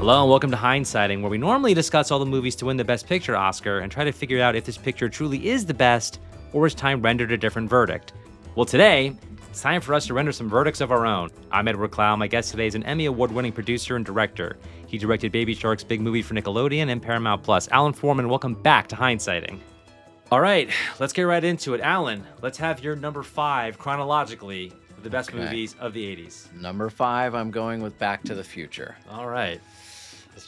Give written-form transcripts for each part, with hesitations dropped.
Hello and welcome to Hindsighting, where we normally discuss all the movies to win the Best Picture Oscar and try to figure out if this picture truly is the best or is time rendered a different verdict. Well, today, it's time for us to render some verdicts of our own. I'm Edward Clow. My guest today is an Emmy Award-winning producer and director. He directed Baby Shark's big movie for Nickelodeon and Paramount Plus. Alan Foreman, welcome back to Hindsighting. All right, let's get right into it. Alan, let's have your number 5 chronologically of the best movies of the 80s. Number 5, I'm going with Back to the Future. All right. It's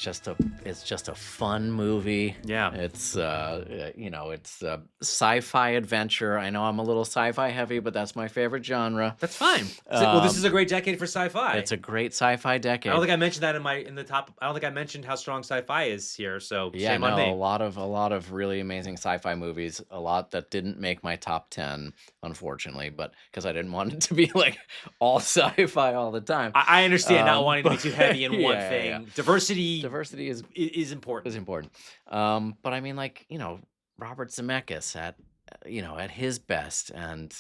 just a fun movie. Yeah. It's it's a sci-fi adventure. I know I'm a little sci-fi heavy, but that's my favorite genre. That's fine. Well, this is a great decade for sci-fi. It's a great sci-fi decade. I don't think I mentioned that in the top. I don't think I mentioned how strong sci-fi is here. So shame on me. a lot of really amazing sci-fi movies. A lot that didn't make my top 10, unfortunately, but because I didn't want it to be like all sci-fi all the time. I understand not wanting to be too heavy in one thing. Yeah. Diversity is important. But I mean, Robert Zemeckis at his best, and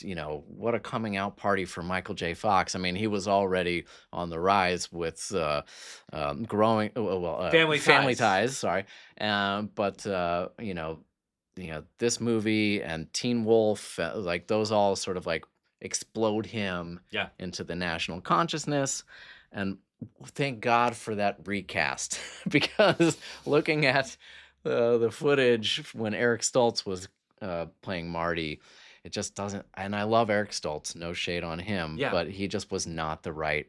what a coming out party for Michael J. Fox. I mean, he was already on the rise with growing Family Ties. Sorry, but this movie and Teen Wolf, those all sort of explode him into the national consciousness. And thank God for that recast, because looking at the footage when Eric Stoltz was playing Marty, it just doesn't. And I love Eric Stoltz, no shade on him, but he just was not the right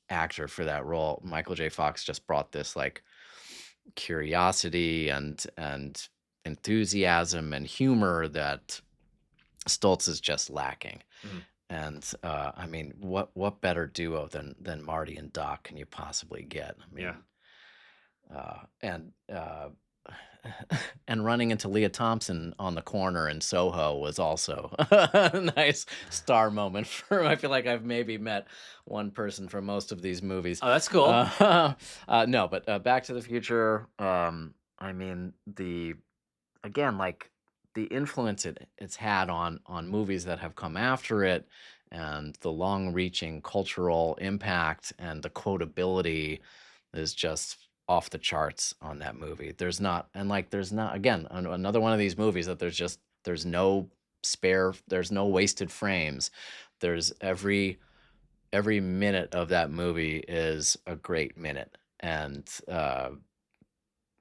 actor for that role. Michael J. Fox just brought this curiosity and enthusiasm and humor that Stoltz is just lacking. Mm. And I mean, what better duo than Marty and Doc can you possibly get? I mean, and running into Leah Thompson on the corner in Soho was also a nice star moment for him. I feel like I've maybe met one person from most of these movies. Oh, that's cool. No, but Back to the Future. I mean, the influence it's had on movies that have come after it, and the long-reaching cultural impact and the quotability is just off the charts on that movie. There's not again another one of these movies that there's no wasted frames. There's every minute of that movie is a great minute and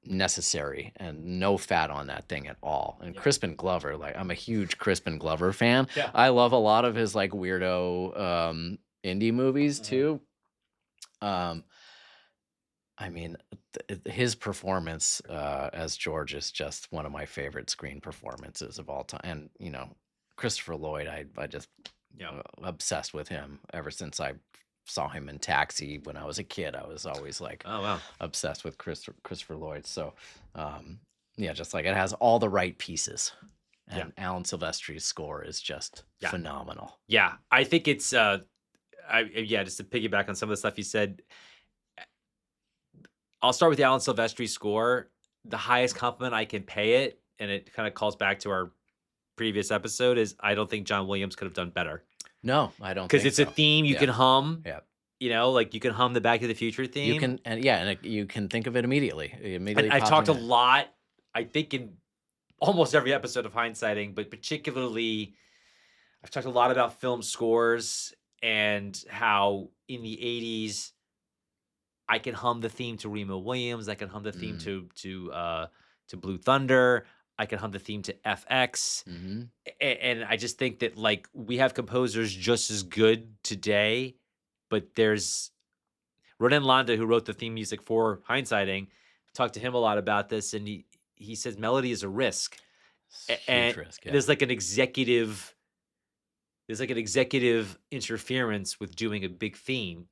necessary, and no fat on that thing at all. And Crispin Glover, I'm a huge Crispin Glover fan. Yeah. I love a lot of his weirdo indie movies too. I mean, his performance as George is just one of my favorite screen performances of all time. And Christopher Lloyd, I just obsessed with him ever since I saw him in Taxi when I was a kid. I was always obsessed with Christopher Lloyd. So just it has all the right pieces, and Alan Silvestri's score is just phenomenal. Yeah, I think it's just to piggyback on some of the stuff you said, I'll start with the Alan Silvestri score. The highest compliment I can pay it, and it kind of calls back to our previous episode, is I don't think John Williams could have done better. No, I don't. Because it's a theme you can hum. Yeah. You can hum the Back to the Future theme. You can, and you can think of it immediately. I've talked a lot, I think, in almost every episode of Hindsighting, but particularly, I've talked a lot about film scores and how in the 80s, I can hum the theme to Remo Williams. I can hum the theme to Blue Thunder. I can hum the theme to FX. Mm-hmm. And I just think that we have composers just as good today, but there's Ronen Landa, who wrote the theme music for Hindsighting, talked to him a lot about this, and he says melody is a risk. Huge risk, yeah. There's an executive interference with doing a big theme.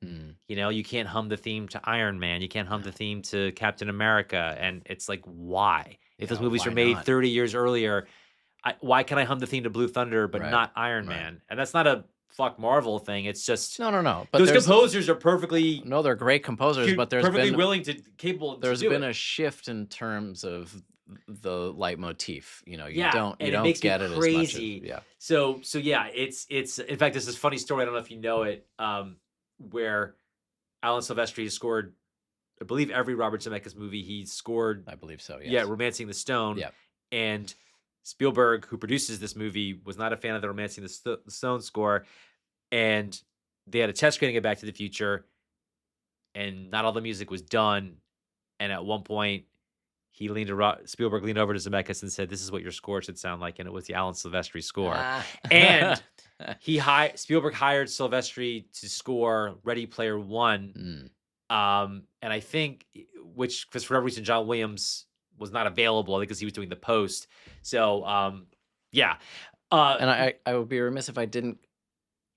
You can't hum the theme to Iron Man. You can't hum the theme to Captain America. And it's why? If those movies were made 30 years earlier, why can I hum the theme to Blue Thunder but not Iron Man? And that's not a fuck Marvel thing. It's just no. But those composers are perfectly they're great composers, but there's perfectly been capable. There's been a shift in terms of the leitmotif. You don't get it crazy. As much as, So it's in fact, this is a funny story. I don't know if you know it, where Alan Silvestri scored I believe every Robert Zemeckis movie he scored. I believe so. Yes. Yeah, Romancing the Stone. Yeah. And Spielberg, who produces this movie, was not a fan of the Romancing the Stone score, and they had a test screening of Back to the Future, and not all the music was done. And at one point, Spielberg leaned over to Zemeckis and said, "This is what your score should sound like," and it was the Alan Silvestri score. And Spielberg hired Silvestri to score Ready Player One. And I think, because for whatever reason, John Williams was not available, because he was doing the post. So, yeah. And I would be remiss if I didn't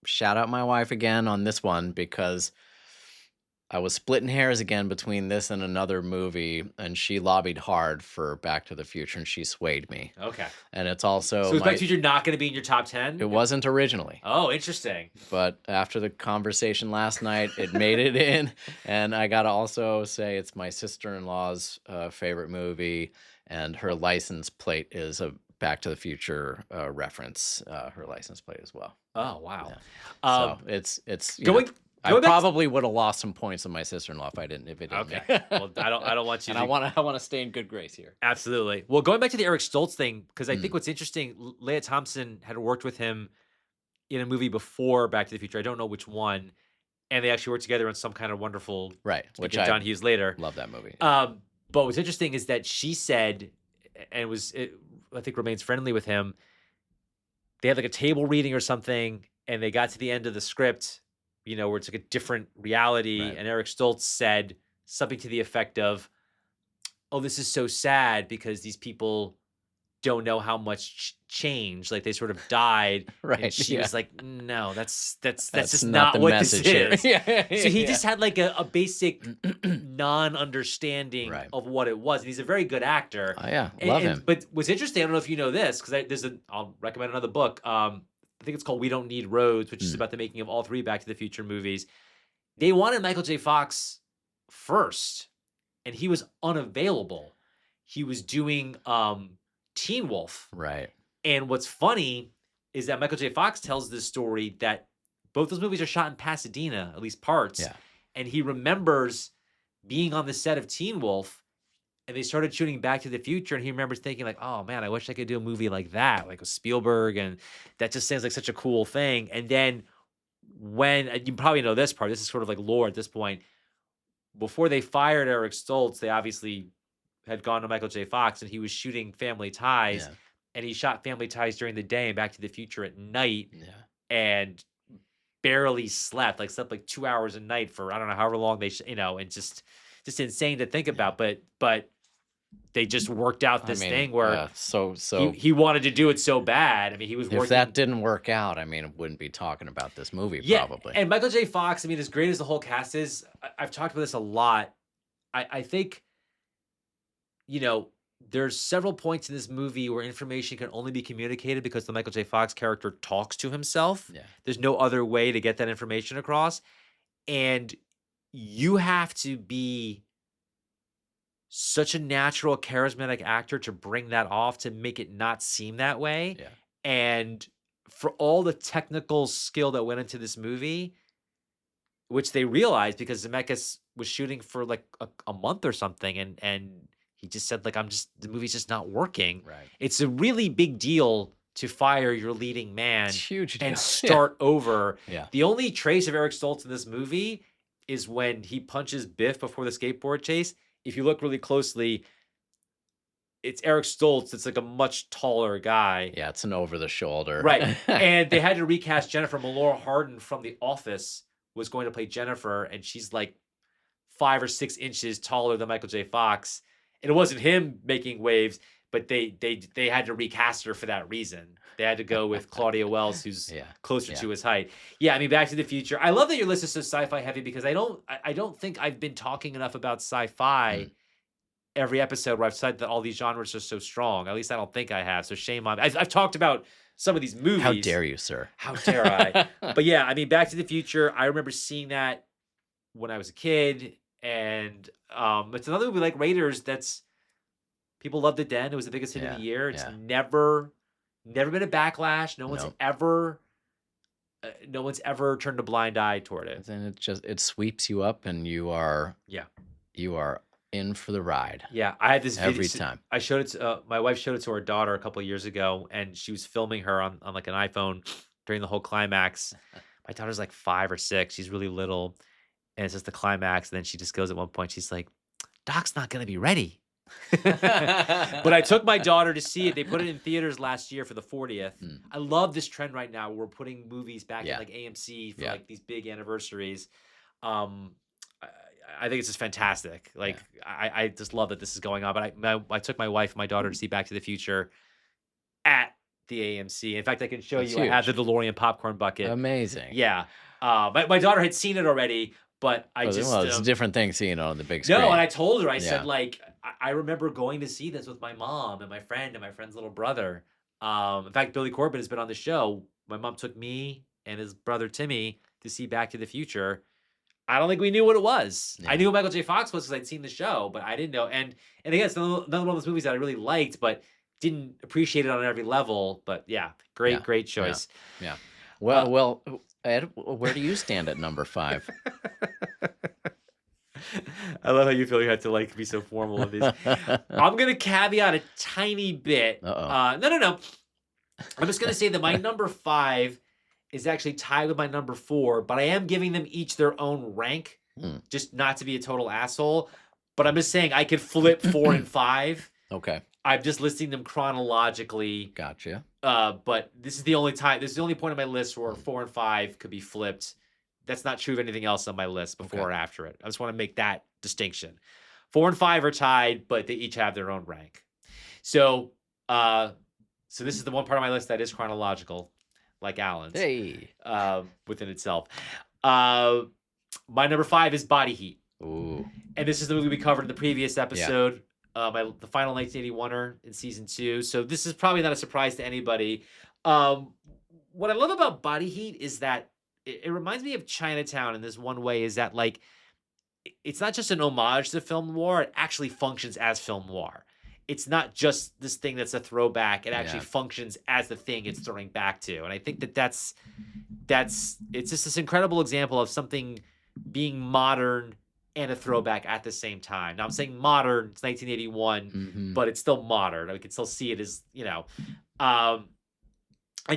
shout out my wife again on this one, because I was splitting hairs again between this and another movie, and she lobbied hard for Back to the Future, and she swayed me. Okay. And it's also So is Back to the Future not going to be in your top 10? It wasn't originally. Oh, interesting. But after the conversation last night, it made it in. And I got to also say it's my sister-in-law's favorite movie, and her license plate is a Back to the Future reference, her license plate as well. Oh, wow. Yeah. So it's going. I probably would have lost some points on my sister-in-law if it didn't. Okay. Well, I don't want you. And I want to stay in good grace here. Absolutely. Well, going back to the Eric Stoltz thing, because I think what's interesting, Leah Thompson had worked with him in a movie before Back to the Future. I don't know which one, and they actually worked together on some kind of wonderful, which John Hughes later. Love that movie. But what's interesting is that she said, and I think remains friendly with him. They had like a table reading or something, and they got to the end of the script, where it's like a different reality. Right. And Eric Stoltz said something to the effect of, "Oh, this is so sad because these people don't know how much change, like they sort of died." Right. And she was like, "No, that's just not what this is." So he just had like a basic non-understanding of what it was. And he's a very good actor. Oh yeah, love him. But what's interesting, I don't know if you know this, because I'll recommend another book. I think it's called We Don't Need Roads, which is about the making of all three Back to the Future movies. They wanted Michael J. Fox first, and he was unavailable. He was doing Teen Wolf. Right. And what's funny is that Michael J. Fox tells this story that both those movies are shot in Pasadena, at least parts. Yeah. And he remembers being on the set of Teen Wolf, and they started shooting Back to the Future, and he remembers thinking like, "Oh man, I wish I could do a movie like that, like with Spielberg, and that just sounds like such a cool thing." And then when you probably know this part, this is sort of like lore at this point. Before they fired Eric Stoltz, they obviously had gone to Michael J. Fox, and he was shooting Family Ties, and he shot Family Ties during the day and Back to the Future at night, and barely slept like 2 hours a night for I don't know however long they and just insane to think about, but they just worked out this thing where so he wanted to do it so bad. I mean, he was working. If that didn't work out, I mean, it wouldn't be talking about this movie probably. And Michael J. Fox, I mean, as great as the whole cast is, I've talked about this a lot. I think, there's several points in this movie where information can only be communicated because the Michael J. Fox character talks to himself. Yeah. There's no other way to get that information across. And you have to be such a natural, charismatic actor to bring that off, to make it not seem that way. Yeah. And for all the technical skill that went into this movie, which they realized because Zemeckis was shooting for like a month or something, and he just said like, the movie's just not working. Right. It's a really big deal to fire your leading man. It's huge deal. And start over. Yeah. The only trace of Eric Stoltz in this movie is when he punches Biff before the skateboard chase. If you look really closely, it's Eric Stoltz. It's like a much taller guy. Yeah, it's an over the shoulder. Right. And they had to recast Jennifer. Melora Hardin from The Office was going to play Jennifer, and she's like 5 or 6 inches taller than Michael J. Fox. And it wasn't him making waves, but they had to recast her for that reason. They had to go with Claudia Wells, who's closer to his height. Yeah, I mean, Back to the Future. I love that your list is so sci-fi heavy because I don't think I've been talking enough about sci-fi every episode where I've said that all these genres are so strong. At least I don't think I have. So shame on me. I've talked about some of these movies. How dare you, sir? How dare I? But yeah, I mean, Back to the Future, I remember seeing that when I was a kid. And it's another movie like Raiders that's people loved it then. It was the biggest hit of the year. It's never been a backlash. No one's ever turned a blind eye toward it. And it sweeps you up, and you are You are in for the ride. Yeah, I had this video. Every time. I showed it to my wife showed it to her daughter a couple of years ago, and she was filming her on like an iPhone during the whole climax. My daughter's like 5 or 6. She's really little, and it's just the climax. And then she just goes at one point. She's like, "Doc's not gonna be ready." But I took my daughter to see it. They put it in theaters last year for the 40th. I love this trend right now. Where we're putting movies back in like AMC for like these big anniversaries. Um, I think it's just fantastic. Like I just love that this is going on. But I took my wife and my daughter to see Back to the Future at the AMC. In fact, I can show That's you. I have the DeLorean popcorn bucket. Amazing. Yeah. My daughter had seen it already, but I just well, it's a different thing seeing it on the big screen. No, and I told her, I said, like, I remember going to see this with my mom and my friend's little brother. In fact, Billy Corbin has been on the show. My mom took me and his brother Timmy to see Back to the Future. I don't think we knew what it was. I knew who Michael J. Fox was because I'd seen the show, but I didn't know. And again, it's another one of those movies that I really liked, but didn't appreciate it on every level. But yeah, great choice. Yeah. Well, Ed, where do you stand at number 5? I love how you feel you have to like be so formal with these. I'm gonna caveat a tiny bit. No. I'm just gonna say that my number 5 is actually tied with my number 4, but I am giving them each their own rank, just not to be a total asshole. But I'm just saying I could flip 4 and 5. Okay. I'm just listing them chronologically. Gotcha. But this is the only time. This is the only point on my list where 4 and 5 could be flipped. That's not true of anything else on my list before or after it. I just want to make that distinction. 4 and 5 are tied, but they each have their own rank. So this is the one part of my list that is chronological, like Alan's. Hey. Within itself. My number 5 is Body Heat. Ooh. And this is the movie we covered in the previous episode. The final 1981er in season 2. So this is probably not a surprise to anybody. What I love about Body Heat is that it reminds me of Chinatown in this one way, is that like it's not just an homage to film noir, it actually functions as film noir. It's not just this thing that's a throwback, it actually functions as the thing it's throwing back to. And I think that's it's just this incredible example of something being modern and a throwback at the same time. Now I'm saying modern, it's 1981, but it's still modern. We can still see it as, and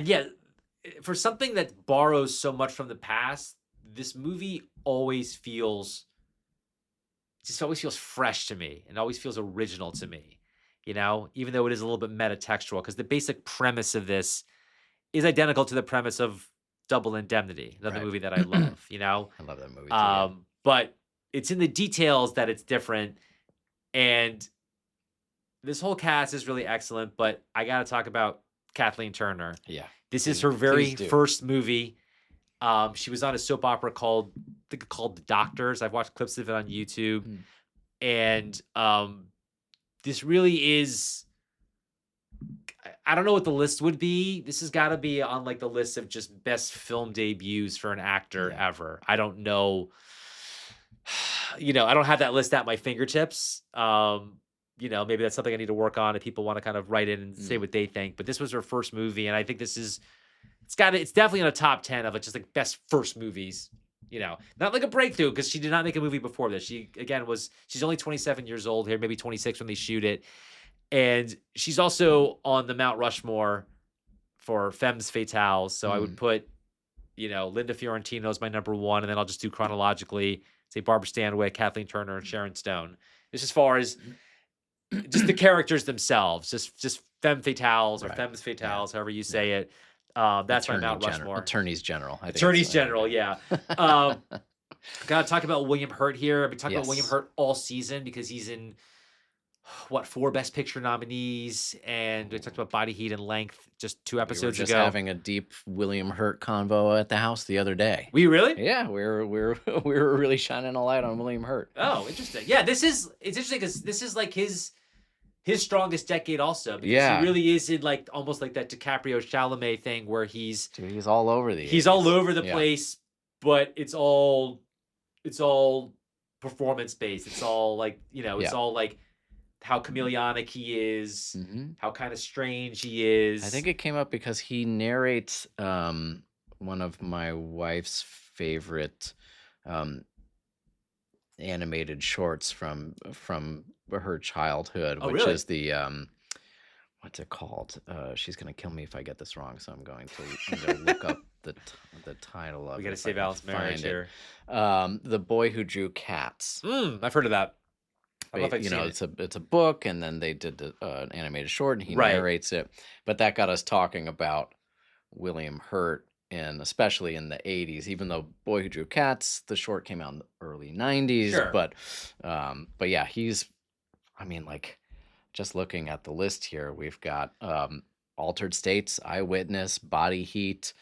yeah, for something that borrows so much from the past, this movie always feels fresh to me and always feels original to me, even though it is a little bit metatextual, because the basic premise of this is identical to the premise of Double Indemnity, another movie that I love, I love that movie too. But it's in the details that it's different. And this whole cast is really excellent, but I got to talk about Kathleen Turner. Yeah. This is her very first movie. She was on a soap opera called The Doctors. I've watched clips of it on YouTube. And this really is, I don't know what the list would be. This has got to be on like the list of just best film debuts for an actor ever. I don't know. I don't have that list at my fingertips. Maybe that's something I need to work on if people want to kind of write in and say what they think. But this was her first movie, and I think it's definitely in a top 10 of just like best first movies. Not like a breakthrough, because she did not make a movie before this. She's only 27 years old here, maybe 26 when they shoot it. And she's also on the Mount Rushmore for femmes fatales. So I would put, Linda Fiorentino is my number 1, and then I'll just do chronologically, say Barbara Stanwyck, Kathleen Turner, and Sharon Stone. Just as far as just the characters themselves, just femme fatales or femmes fatales, however you say it. That's my Mount Rushmore. Attorneys General. Attorneys General, yeah. Gotta talk about William Hurt here. I've been talking about William Hurt all season because he's in 4 Best Picture nominees, and we talked about Body Heat and Length just 2 episodes ago. Just having a deep William Hurt convo at the house the other day. We really? Yeah, we were really shining a light on William Hurt. Oh, interesting. Yeah, it's interesting because this is like his strongest decade also. Because he really is in like almost like that DiCaprio Chalamet thing where he's all over the place, but it's all performance based. It's all like, it's all like how chameleonic he is, how kind of strange he is. I think it came up because he narrates one of my wife's favorite animated shorts from her childhood, Oh, which really? is the what's it called? She's gonna kill me if I get this wrong, so I'm gonna look up the title We of got it to if I save can Alice Marriage find it. here. The Boy Who Drew Cats. I've heard of that. I don't know if I've You seen know, it. it's a book, and then they did an animated short, and he Right. narrates it. But that got us talking about William Hurt, and especially in the 80s, even though Boy Who Drew Cats, the short came out in the early 90s. Sure. But yeah, I mean, like, just looking at the list here, we've got Altered States, Eyewitness, Body Heat,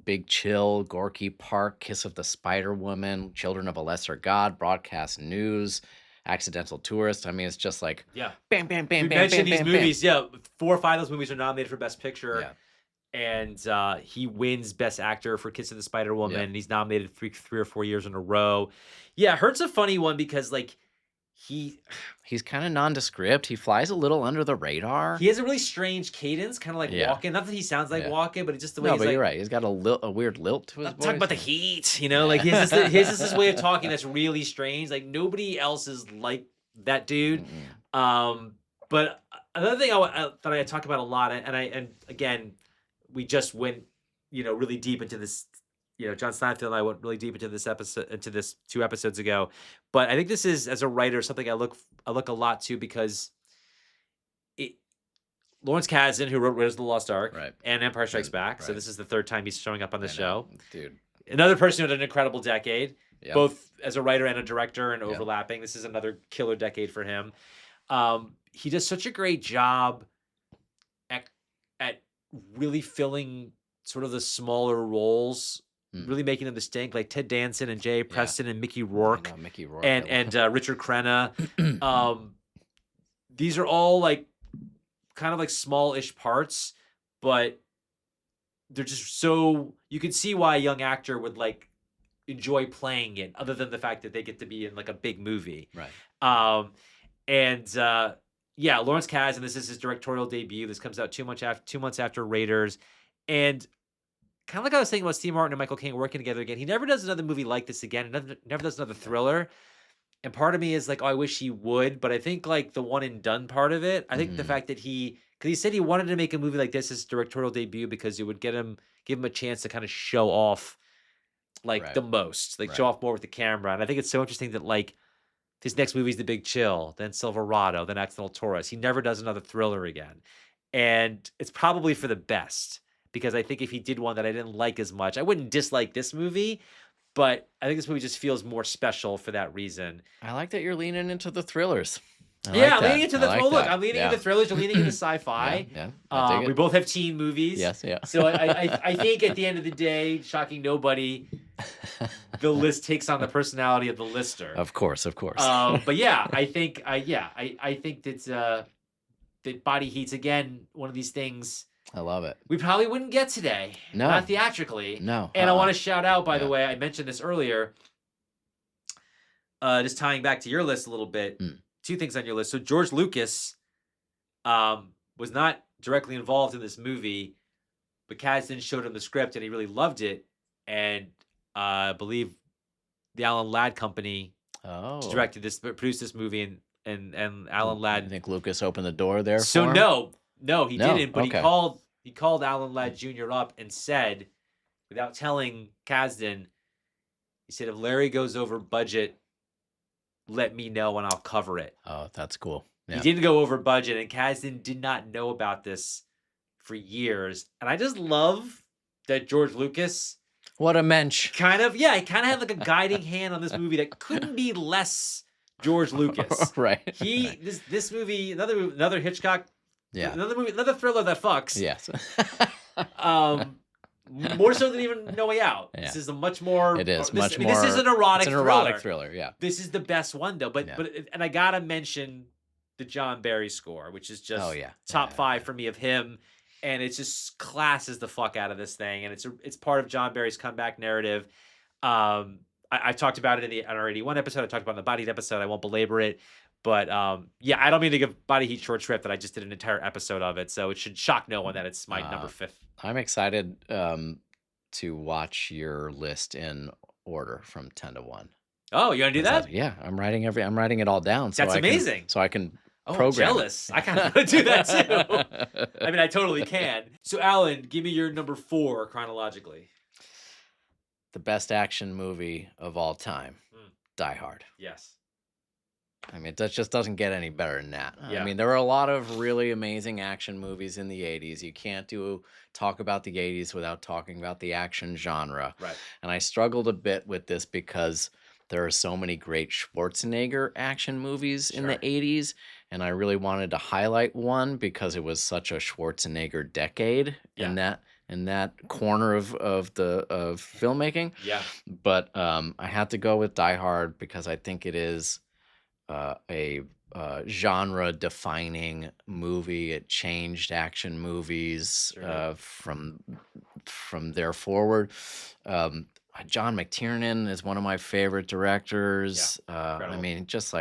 Big Chill, Gorky Park, Kiss of the Spider Woman, Children of a Lesser God, Broadcast News, Accidental Tourist. I mean, it's just like, Yeah. bam, bam, bam, We bam, mentioned bam, these bam, movies. Yeah, 4 or 5 of those movies are nominated for Best Picture. Yeah. And he wins Best Actor for Kiss of the Spider Woman. Yep. And he's nominated 3 or 4 years in a row. Yeah, Hurt's a funny one because like he's kind of nondescript. He flies a little under the radar. he has a really strange cadence, kind of like Yeah. Walken. Not that he sounds like Yeah. Walken, but it's just the way No, he's but like. you're right. He's got a weird lilt to his voice. Talk about the heat, you know, Yeah. like his is this way of talking that's really strange. Like nobody else is like that dude. But another thing that I talk about a lot, and again, we just went, really deep into this. John Steinfeld and I went really deep into this 2 episodes ago. But I think this is, as a writer, something I look a lot to because Lawrence Kasdan, who wrote Raiders of the Lost Ark Right. and Empire Strikes Back, so right. this is the 3rd time he's showing up on the show. Dude. Another person who had an incredible decade, Yep. both as a writer and a director, and Yep. overlapping. This is another killer decade for him. He does such a great job at really filling sort of the smaller roles, really making them distinct, like Ted Danson and Jay Preston and Mickey Rourke, Mickey Rourke and Richard Crenna. These are all like kind of like small-ish parts, but they're just so you can see why a young actor would like enjoy playing it, other than the fact that they get to be in like a big movie. Right. Yeah, Lawrence Kasdan, this is his directorial debut. This comes out 2 months after Raiders. And kind of like I was saying about Steve Martin and Michael Caine working together again, he never does another movie like this again. Never does another thriller. And part of me is like, oh, I wish he would. But I think like the one and done part of it, I think the fact that because he said he wanted to make a movie like this as directorial debut because it would give him a chance to kind of show off like the most, like show off more with the camera. And I think it's so interesting that like his next movie is The Big Chill, then Silverado, then Accidental Tourist. He never does another thriller again. And it's probably for the best, because I think if he did one that I didn't like as much, I wouldn't dislike this movie, but I think this movie just feels more special for that reason. I like that you're leaning into the thrillers. Leaning into the look. I'm leaning into thrillers. You're leaning into sci-fi. Yeah. We both have teen movies. Yes, yeah. So I think at the end of the day, shocking nobody, the list takes on the personality of the lister. Of course. But yeah, I think that Body Heat's again one of these things. I love it. We probably wouldn't get today. No. Not theatrically. No. And I want to shout out, by the way, I mentioned this earlier. Just tying back to your list a little bit. 2 things on your list. So George Lucas was not directly involved in this movie, but Kasdan showed him the script and he really loved it. And I believe the Alan Ladd Company produced this movie, and Alan Ladd. I think Lucas opened the door there. So for him? no, he didn't. But okay. he called Alan Ladd Jr. up and said, without telling Kasdan, he said, if Larry goes over budget, let me know and I'll cover it. Oh, that's cool. Yeah. He didn't go over budget, and Kasdan did not know about this for years. And I just love that George Lucas, what a mensch. he kind of had like a guiding hand on this movie that couldn't be less George Lucas. Right. This movie, another Hitchcock, another thriller that fucks. Yes. More so than even No Way Out. Yeah. This is a much more. It is more. This is an erotic thriller. Yeah. This is the best one though. But I gotta mention the John Barry score, which is just top 5 for me of him, and it's just classes the fuck out of this thing, and it's part of John Barry's comeback narrative. I've talked about it in our 81 episode. I talked about it in the Body Heat episode. I won't belabor it. But I don't mean to give Body Heat short shrift that I just did an entire episode of it. So it should shock no one that it's my number 5th. I'm excited to watch your list in order from 10 to 1. Oh, you wanna do that? Yeah, I'm writing it all down That's amazing. so I can Oh, program it. jealous. I kinda wanna do that too. I mean, I totally can. So, Alan, give me your number 4 chronologically. The best action movie of all time, Mm, Die Hard. yes. I mean, that just doesn't get any better than that. I Yeah. mean, there were a lot of really amazing action movies in the 80s. You can't talk about the 80s without talking about the action genre. Right. And I struggled a bit with this because there are so many great Schwarzenegger action movies in the Sure. 80s, and I really wanted to highlight one because it was such a Schwarzenegger decade Yeah. in that corner of filmmaking. Yeah. But I had to go with Die Hard because I think it is a genre-defining movie. It changed action movies Sure did. from there forward. John McTiernan is one of my favorite directors. I Incredible. mean, just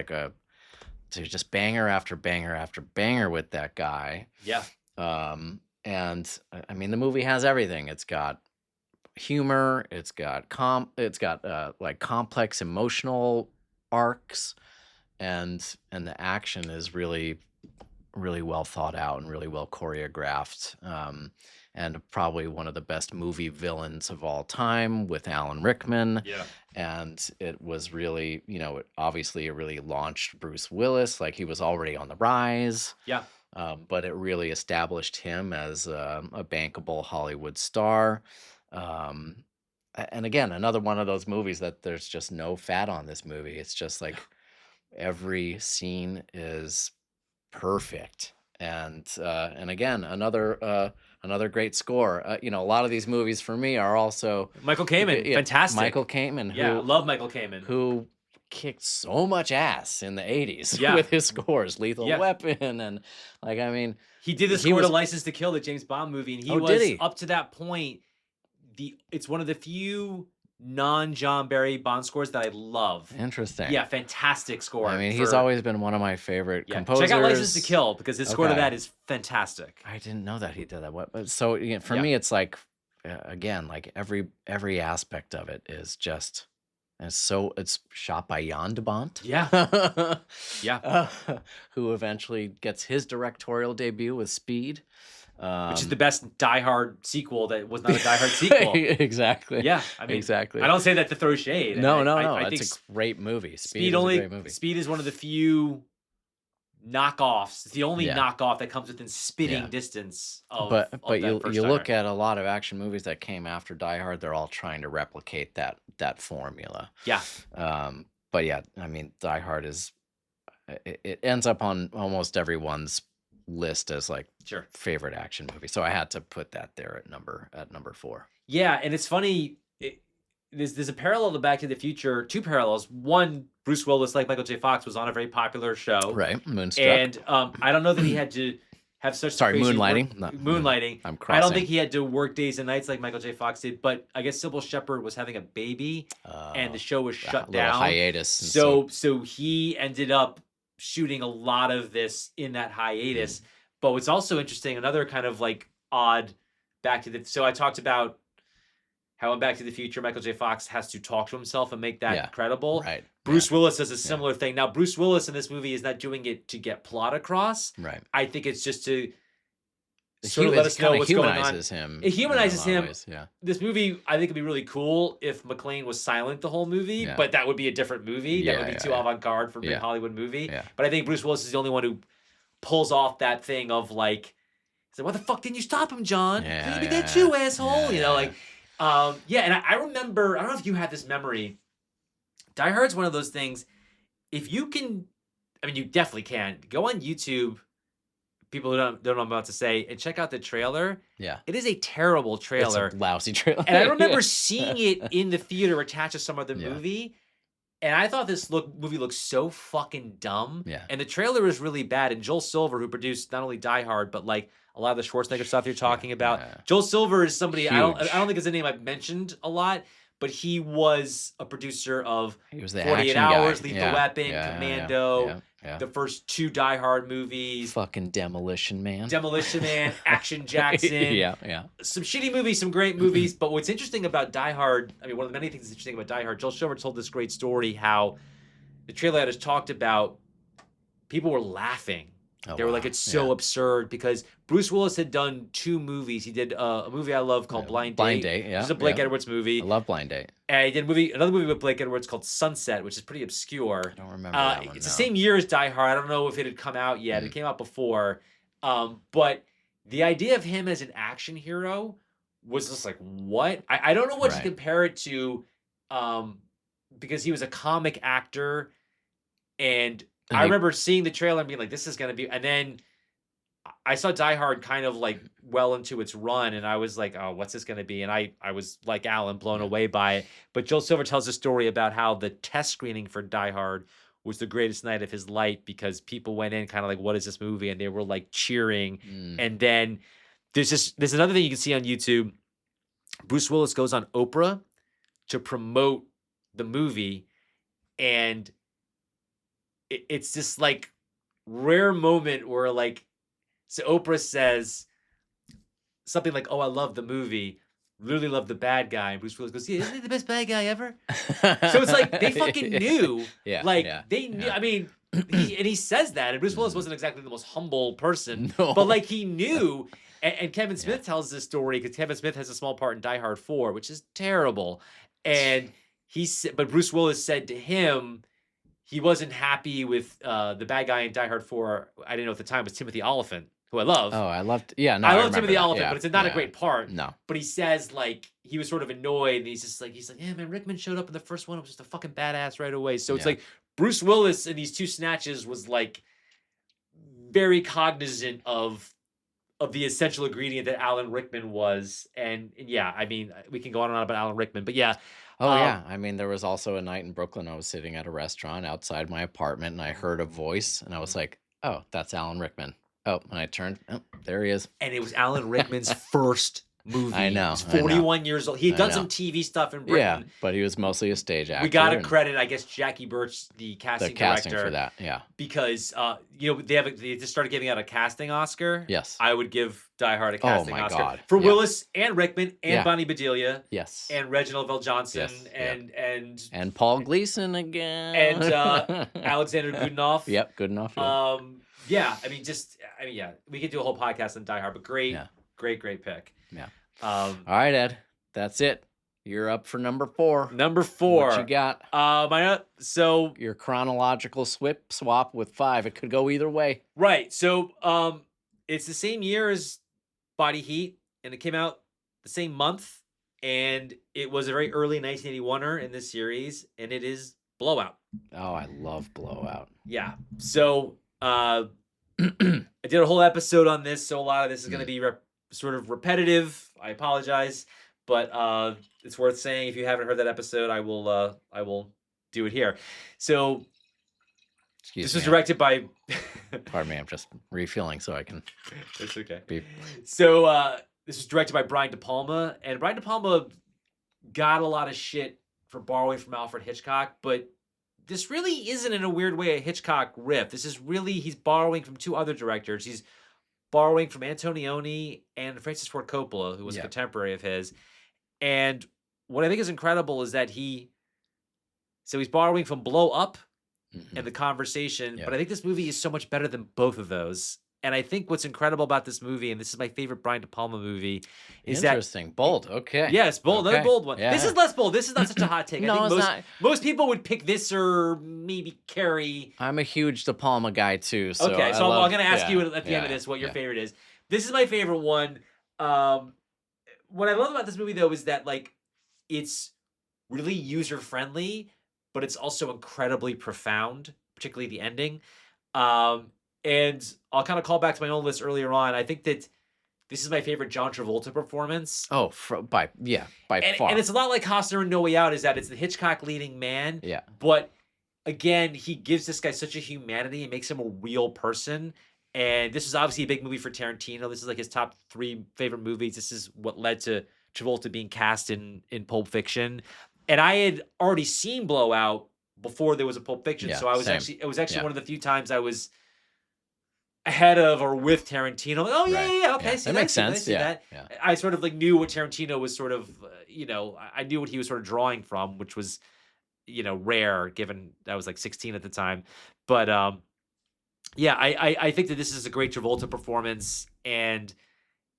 just banger after banger after banger with that guy. Yeah. And I mean, the movie has everything. It's got humor. It's got like complex emotional arcs, and the action is really really well thought out and really well choreographed, and probably one of the best movie villains of all time with Alan Rickman. Yeah. And it was really, obviously it really launched Bruce Willis, like he was already on the rise. Yeah. But it really established him as a bankable Hollywood star. And again, another one of those movies that there's just no fat on this movie. It's just like every scene is perfect. And again, another great score. A lot of these movies for me are also Michael Kamen, fantastic. Michael Kamen, Yeah, I love Michael Kamen. who kicked so much ass in the 80s Yeah. with his scores, Lethal Yeah. Weapon, and like, I mean, He did the he score to was- License to Kill, the James Bond movie, and he Oh, was did he? up to that point. It's one of the few non-John Barry Bond scores that I love. Interesting. Yeah, fantastic score. I mean, he's always been one of my favorite composers. Check out License to Kill because his score to Okay. that is fantastic. I didn't know that he did that. But so for Yeah. me, it's like again, like every aspect of it is just. It's shot by Jan de Bont. Yeah. Yeah. Who eventually gets his directorial debut with Speed. Which is the best Die Hard sequel that was not a Die Hard sequel. Exactly. Yeah, I mean, exactly. I don't say that to throw shade. No. I think It's a great movie. Speed is a great movie. Speed is one of the few knockoffs. It's the only Yeah. knockoff that comes within spitting Yeah. distance of. But that you first you Die look Hard. at a lot of action movies that came after Die Hard, they're all trying to replicate that formula. Yeah. But yeah, I mean, Die Hard is it ends up on almost everyone's list as like Sure. favorite action movie. So I had to put that there at number 4. Yeah, and it's funny. There's a parallel to Back to the Future. Two parallels. One, Bruce Willis, like Michael J. Fox, was on a very popular show. Right, Moonstruck. And I don't know that he had to have such. Sorry, crazy Moonlighting. work- Not- Moonlighting. I'm I crossing. don't think he had to work days and nights like Michael J. Fox did. But I guess Sybil Shepherd was having a baby, and the show was a shut little down. hiatus. And So he ended up shooting a lot of this in that hiatus. But what's also interesting, another kind of like odd Back to the. So I talked about how in Back to the Future, Michael J. Fox has to talk to himself and make that Yeah, credible. right. Bruce Willis does a similar thing. Now, Bruce Willis in this movie is not doing it to get plot across. Right. I think it's just to It sort of let us know what's going on. humanizes him. It humanizes in a lot of him. ways, yeah. This movie, I think, would be really cool if McClane was silent the whole movie, Yeah. but that would be a different movie. Yeah, That would be yeah, too yeah. avant-garde for a big Yeah. Hollywood movie. Yeah. But I think Bruce Willis is the only one who pulls off that thing of like, he's like, "What the fuck didn't you stop him, John? Yeah, You be yeah, dead too, yeah. asshole." You know, Yeah, like, yeah. And I remember, I don't know if you had this memory. Die Hard's one of those things. If you can, I mean, you definitely can go on YouTube. People who don't know what I'm about to say, and check out the trailer. Yeah. It is a terrible trailer. It's a lousy trailer. And I remember Yeah. seeing it in the theater attached to some other Yeah. movie. And I thought this movie looked so fucking dumb. Yeah. And the trailer is really bad. And Joel Silver, who produced not only Die Hard, but like a lot of the Schwarzenegger stuff you're talking about. yeah. Joel Silver is somebody I Huge. don't think it's a name I've mentioned a lot, but he was a producer of He was the 48 action Hours, guy. Lethal Yeah, Weapon, yeah, yeah, Commando, yeah. Yeah. The first 2 Die Hard movies. Fucking Demolition Man. Action Jackson. Yeah. Some shitty movies, some great movies. But what's interesting about Die Hard, I mean, one of the many things that's interesting about Die Hard, Joel Silver told this great story how the trailer has talked about people were laughing. They were like, it's so absurd because Bruce Willis had done 2 movies. He did a movie I love called Blind Date. Blind Date, yeah. Which is a Blake Edwards movie. I love Blind Date. And he did another movie with Blake Edwards called Sunset, which is pretty obscure. I don't remember that one, It's the same year as Die Hard. I don't know if it had come out yet. It came out before. But the idea of him as an action hero was just like, what? I don't know what to compare it to because he was a comic actor. And I remember seeing the trailer and being like, this is going to be... And then I saw Die Hard kind of like well into its run, and I was like, oh, what's this going to be? And I was like Alan, blown away by it. But Joel Silver tells a story about how the test screening for Die Hard was the greatest night of his life because people went in kind of like, what is this movie? And they were like cheering. And then there's another thing you can see on YouTube. Bruce Willis goes on Oprah to promote the movie, and it's this like rare moment where like, so Oprah says something like, oh, I love the movie, really love the bad guy. And Bruce Willis goes, yeah, isn't he the best bad guy ever? So it's like they fucking knew. They knew. I mean, he says that. And Bruce Willis wasn't exactly the most humble person. No. But like he knew. And Kevin Smith tells this story because Kevin Smith has a small part in Die Hard 4, which is terrible. And but Bruce Willis said to him, he wasn't happy with the bad guy in Die Hard 4. I didn't know at the time was Timothy Olyphant, who I love. Oh, I loved. I love Timothy Olyphant, but it's not a great part. No. But he says like he was sort of annoyed, and he's like, yeah, man, Rickman showed up in the first one. It was just a fucking badass right away. So it's like Bruce Willis in these 2 snatches was like very cognizant of the essential ingredient that Alan Rickman was. And yeah, I mean, we can go on and on about Alan Rickman, but yeah. Oh, yeah. I mean, there was also a night in Brooklyn. I was sitting at a restaurant outside my apartment, and I heard a voice, and I was like, oh, that's Alan Rickman. Oh, and I turned. Oh, there he is. And it was Alan Rickman's first movie. I know. He's 41 years old. He had done some TV stuff in Britain. Yeah, but he was mostly a stage actor. We got to credit, I guess, Jackie Birch, the casting director, for that. Yeah, because they just started giving out a casting Oscar. Yes, I would give Die Hard a casting Oscar God. for Willis and Rickman and Bonnie Bedelia. Yes, and Reginald VelJohnson and Paul Gleason again and Alexander Goodenough. Yep, Goodenough. Yeah. I mean, we could do a whole podcast on Die Hard, but great pick. Yeah. All right, Ed. That's it. You're up for number 4. Number 4. What you got? So your chronological swap with 5. It could go either way. Right. So it's the same year as Body Heat, and it came out the same month, and it was a very early 1981er in this series, and it is Blowout. Oh, I love Blowout. Yeah. So I did a whole episode on this, so a lot of this is going to be sort of repetitive. I apologize, but it's worth saying. If you haven't heard that episode, I will do it here. So this was directed by. Pardon me, I'm just refilling so I can. It's okay. So this was directed by Brian De Palma, and Brian De Palma got a lot of shit for borrowing from Alfred Hitchcock, but this really isn't, in a weird way, a Hitchcock riff. This is really, he's borrowing from 2 other directors. He's borrowing from Antonioni and Francis Ford Coppola, who was a contemporary of his. And what I think is incredible is that he's borrowing from Blow Up and The Conversation, but I think this movie is so much better than both of those. And I think what's incredible about this movie, and this is my favorite Brian De Palma movie, is interesting. Bold. Okay. Yes, bold. Okay. Another bold one. Yeah. This is less bold. This is not such a hot take. No, I think it's not. Most people would pick this or maybe Carrie. I'm a huge De Palma guy too. So okay, so I'm going to ask you at the end of this what your favorite is. This is my favorite one. What I love about this movie, though, is that like it's really user friendly, but it's also incredibly profound, particularly the ending. And I'll kind of call back to my own list earlier on. I think that this is my favorite John Travolta performance. Oh, by far. And it's a lot like Costner in No Way Out, is that it's the Hitchcock leading man. Yeah. But again, he gives this guy such a humanity and makes him a real person. And this is obviously a big movie for Tarantino. This is like his top 3 favorite movies. This is what led to Travolta being cast in Pulp Fiction. And I had already seen Blowout before there was a Pulp Fiction. Yeah, So I was same. it was actually Yeah. one of the few times I was ahead of or with Tarantino. Like, oh yeah, Right. yeah, okay, Yeah. see That that, makes see that, sense. see Yeah. that. Yeah. I sort of like knew what Tarantino was sort of, I knew what he was sort of drawing from, which was, rare given I was like 16 at the time. But yeah, I think that this is a great Travolta performance, and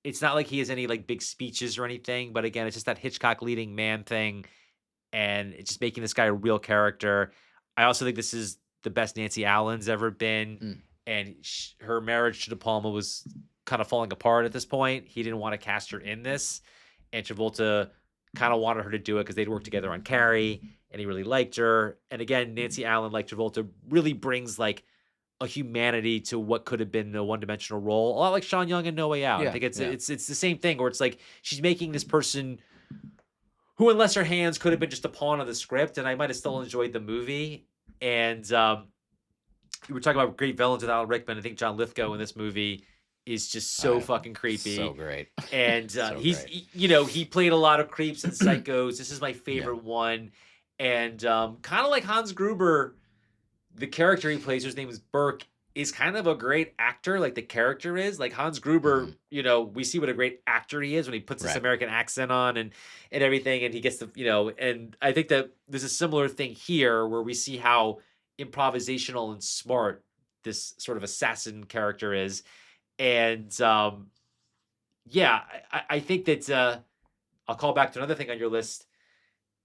it's not like he has any like big speeches or anything, but again, it's just that Hitchcock leading man thing, and it's just making this guy a real character. I also think this is the best Nancy Allen's ever been, Mm. and her marriage to De Palma was kind of falling apart at this point. He didn't want to cast her in this, and Travolta kind of wanted her to do it because they'd worked together on Carrie, and he really liked her. And again, Nancy Allen, like Travolta, really brings like a humanity to what could have been a one-dimensional role, a lot like Sean Young in No Way Out. I Yeah. think Yeah. it's the same thing where it's like she's making this person who, in lesser hands, could have been just a pawn of the script, and I might have still enjoyed the movie. And we were talking about great villains with Alan Rickman. I think John Lithgow in this movie is just so fucking creepy. So great. And So he's, great. he played a lot of creeps and psychos. This is my favorite one. And kind of like Hans Gruber, the character he plays, whose name is Burke, is kind of a great actor. Like the character is like Hans Gruber, we see what a great actor he is when he puts this American accent on and everything. And he gets the, and I think that there's a similar thing here where we see how improvisational and smart this sort of assassin character is. And yeah, I think that I'll call back to another thing on your list.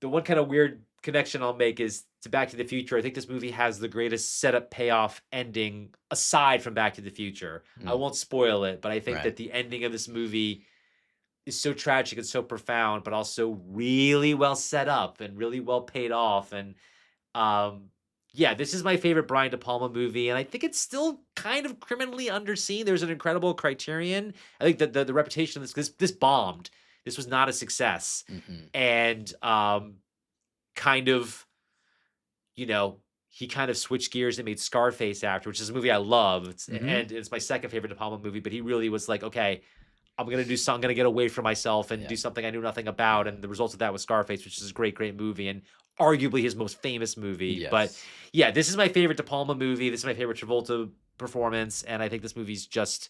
The one kind of weird connection I'll make is to Back to the Future. I think this movie has the greatest setup payoff ending aside from Back to the Future. I won't spoil it, but I think that the ending of this movie is so tragic and so profound, but also really well set up and really well paid off. And yeah, this is my favorite Brian De Palma movie, and I think it's still kind of criminally underseen. There's an incredible Criterion. I think that the reputation of this bombed. This was not a success, and kind of, he kind of switched gears and made Scarface after, which is a movie I love. And it's my second favorite De Palma movie. But he really was like, okay, I'm gonna do something. I'm gonna get away from myself and do something I knew nothing about. And the result of that was Scarface, which is a great, great movie and arguably his most famous movie. Yes. But yeah, this is my favorite De Palma movie. This is my favorite Travolta performance, and I think this movie's just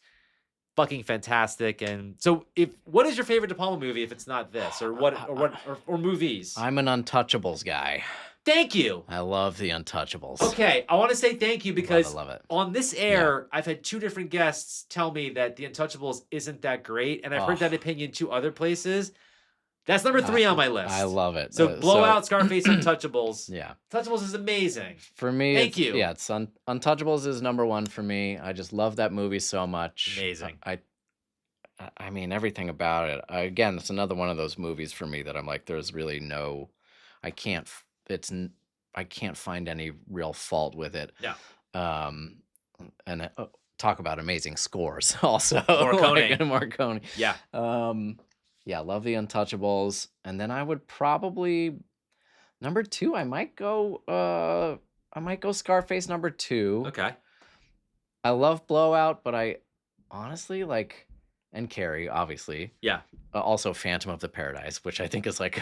fucking fantastic. And so, what is your favorite De Palma movie if it's not this, or movies? I'm an Untouchables guy. Thank you. I love the Untouchables. Okay, I want to say thank you because love it. On this air, I've had two different guests tell me that the Untouchables isn't that great, and I've heard that opinion two other places. That's number 3 on my list. I love it. So Blowout, Scarface, Untouchables. Yeah. Untouchables is amazing. For me, thank you. Yeah, Untouchables is number 1 for me. I just love that movie so much. Amazing. I mean, everything about it. Again, it's another one of those movies for me that I'm like, there's really no, I can't find any real fault with it. Yeah. And talk about amazing scores also. Morricone. Morricone. Yeah. Yeah, love the Untouchables. And then I would probably number 2, I might go Scarface number 2. Okay. I love Blowout, but I honestly and Carrie, obviously. Yeah. Also Phantom of the Paradise, which I think is like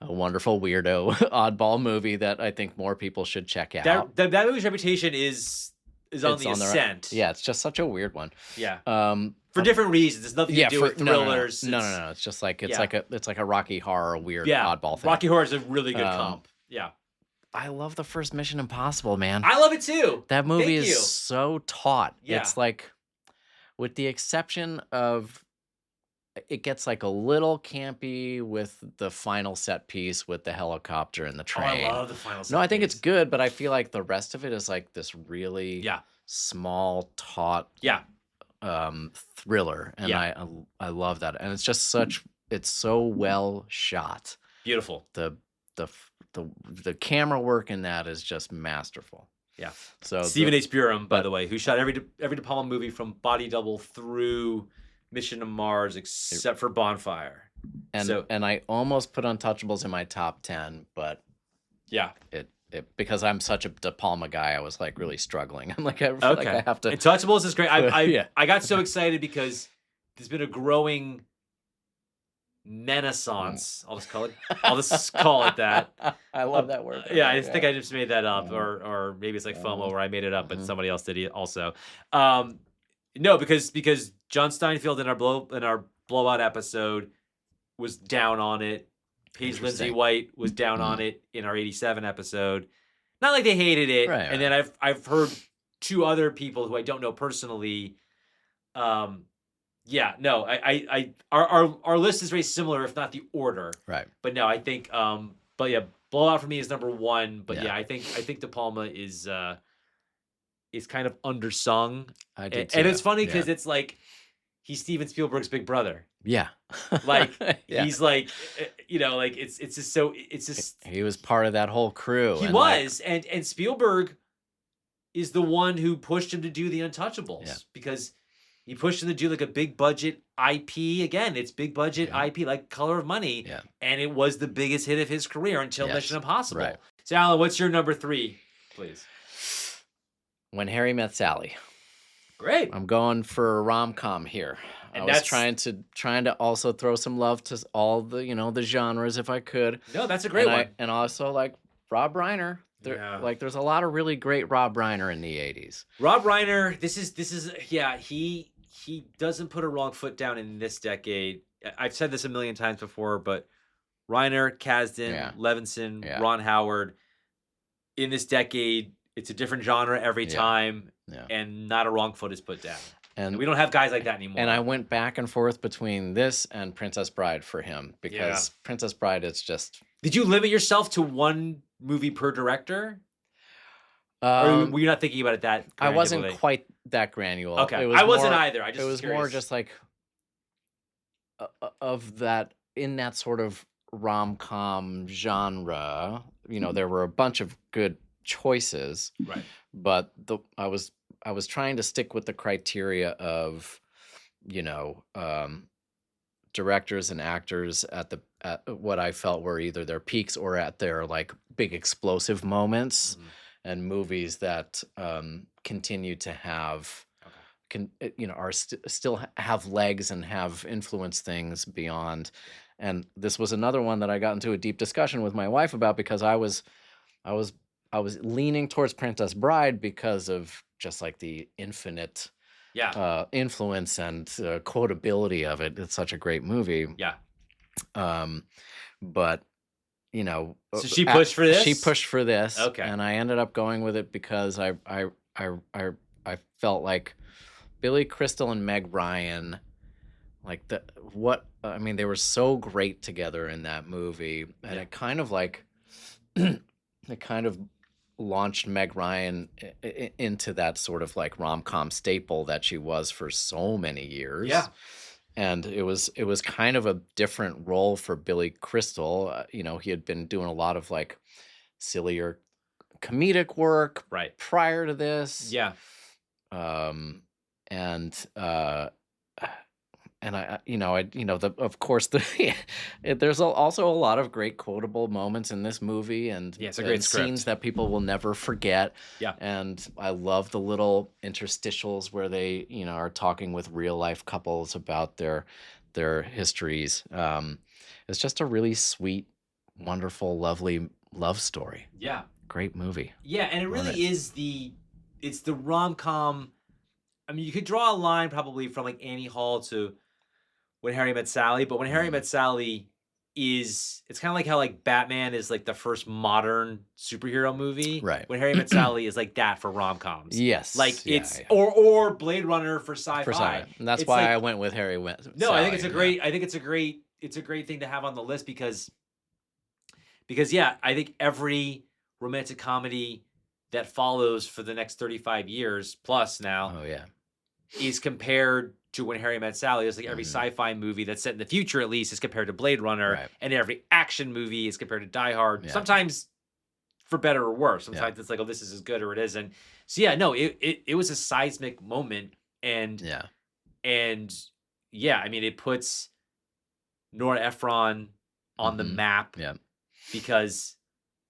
a wonderful weirdo oddball movie that I think more people should check out. That movie's reputation is on the ascent. Yeah, it's just such a weird one. Yeah. For different reasons. It's nothing to do with thrillers. No. It's just like it's like a Rocky Horror weird oddball thing. Rocky Horror is a really good comp. Yeah. I love the first Mission Impossible, man. I love it too. That movie is so taut. Yeah. It's like, with the exception of, it gets like a little campy with the final set piece with the helicopter and the train. I love the final set No, I think piece. it's good, but I feel like the rest of it is like this really small, taut thriller. And I love that. And it's just it's so well shot. Beautiful. The camera work in that is just masterful. Yeah. So Stephen H. Burum, by the way, who shot every De Palma movie from Body Double through Mission to Mars, except for Bonfire. And I almost put Untouchables in my top 10, but it because I'm such a De Palma guy, I was like really struggling. I'm like, I feel like I have to. Untouchables is great. I got so excited because there's been a growing Menaissance. I'll just call it that. I love that word. Yeah, Okay, I think yeah. I just made that up, Uh-huh. or maybe it's like FOMO Uh-huh. where I made it up, but Mhm. somebody else did it also. Um, no, because John Steinfeld in our blowout episode was down on it. Paige Lindsay Interesting. White was down on Mm. it in our 87 episode. Not like they hated it. Right, And then right. I've heard two other people who I don't know personally. Um, yeah, no, our list is very similar, if not the order. Right. But no, I think but yeah, blowout for me is number one. But Yeah. yeah, I think De Palma is kind of undersung. I did And too. it's funny Yeah. because it's like he's Steven Spielberg's big brother. Yeah. Like Yeah. he's like like it's just so it's just He was part of that whole crew, he and like, was and Spielberg is the one who pushed him to do The Untouchables Yeah. because he pushed him to do like a big budget IP. Again, it's big budget Yeah. IP like Color of Money, Yeah. and it was the biggest hit of his career until Yes. Mission Impossible. Right. So Alan, what's your number 3, please? When Harry Met Sally. Great. I'm going for a rom-com here. And I was that's trying to also throw some love to all the, the genres if I could. no, that's a great one. And also like Rob Reiner. Yeah. Like there's a lot of really great Rob Reiner in the 80s. Rob Reiner, this is yeah, he doesn't put a wrong foot down in this decade. I've said this a million times before, but Reiner, Kasdan, Yeah. Levinson, Yeah. Ron Howard, in this decade, it's a different genre every Yeah. time, Yeah. and not a wrong foot is put down. And We don't have guys like that anymore. And I went back and forth between this and Princess Bride for him because Princess Bride is just. Did you limit yourself to one movie per director? Or Um, were you not thinking about it that I wasn't granularly? quite that granular. Okay, It was I wasn't more- either. I just it was was more curious. just like of that in that sort of rom-com genre. There were a bunch of good choices, Right. but I was trying to stick with the criteria of directors and actors at what I felt were either their peaks or at their like big explosive moments, Mhm. and movies that continue to have are still have legs and have influenced things beyond. And this was another one that I got into a deep discussion with my wife about because I was leaning towards Princess Bride because of just like the infinite influence and quotability of it. It's such a great movie. Yeah. But So she pushed for this? She pushed for this. Okay. And I ended up going with it because I felt like Billy Crystal and Meg Ryan, like they were so great together in that movie, and Yeah. it kind of like launched Meg Ryan into that sort of like rom-com staple that she was for so many years. Yeah. And it was kind of a different role for Billy Crystal. He had been doing a lot of like sillier comedic work prior to this. Yeah. Of course, there's also a lot of great quotable moments in this movie, and it's a great scenes script that people will never forget. Yeah. And I love the little interstitials where they, are talking with real life couples about their histories. It's just a really sweet, wonderful, lovely love story. Yeah. Great movie. Yeah, and it really is it's the rom-com. I mean, you could draw a line probably from like Annie Hall to When Harry Met Sally, but When Harry Met Sally it's kind of like how like Batman is like the first modern superhero movie. Right. When Harry Met Sally is like that for rom-coms. Yes. Like Yeah, it's yeah. or Blade Runner for sci-fi. For sci-fi. And that's It's why like- I went with Harry Met No, Sally. I think it's a great it's a great thing to have on the list because yeah, I think every romantic comedy that follows for the next 35 years plus now Oh yeah. is compared to When Harry Met Sally. It's like every Mhm. sci-fi movie that's set in the future at least is compared to Blade Runner, Right. and every action movie is compared to Die Hard. Yeah. Sometimes for better or worse. Sometimes it's like, oh, this is as good or it isn't. So yeah, no, it was a seismic moment, and Yeah. yeah, I mean, it puts Nora Ephron on the Mhm. map Yeah. because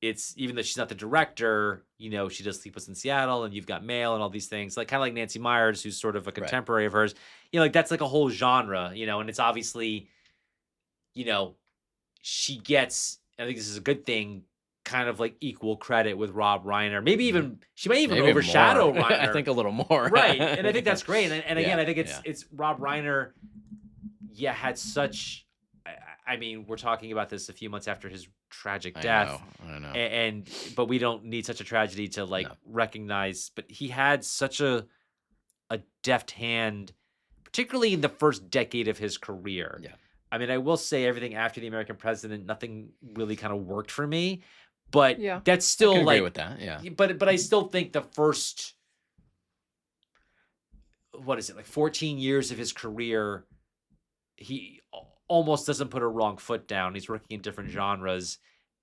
it's, even though she's not the director, she does Sleepless in Seattle, and you've got Mail and all these things, like kind of like Nancy Myers, who's sort of a contemporary of hers. Like that's like a whole genre, and it's obviously, you know, she gets, I think this is a good thing, kind of like equal credit with Rob Reiner. Maybe even she might even Maybe overshadow more. I Reiner. think a little more. Right. And I think that's great. And again, Yeah, I think yeah. it's Rob Reiner, had such I mean, we're talking about this a few months after his tragic death. I know. And but we don't need such a tragedy to like recognize, but he had such a deft hand, particularly in the first decade of his career. Yeah. I mean, I will say everything after The American President, nothing really kind of worked for me, but that's still I can like agree with that. Yeah. But I still think the first, what is it, like 14 years of his career, he almost doesn't put a wrong foot down. He's working in different genres.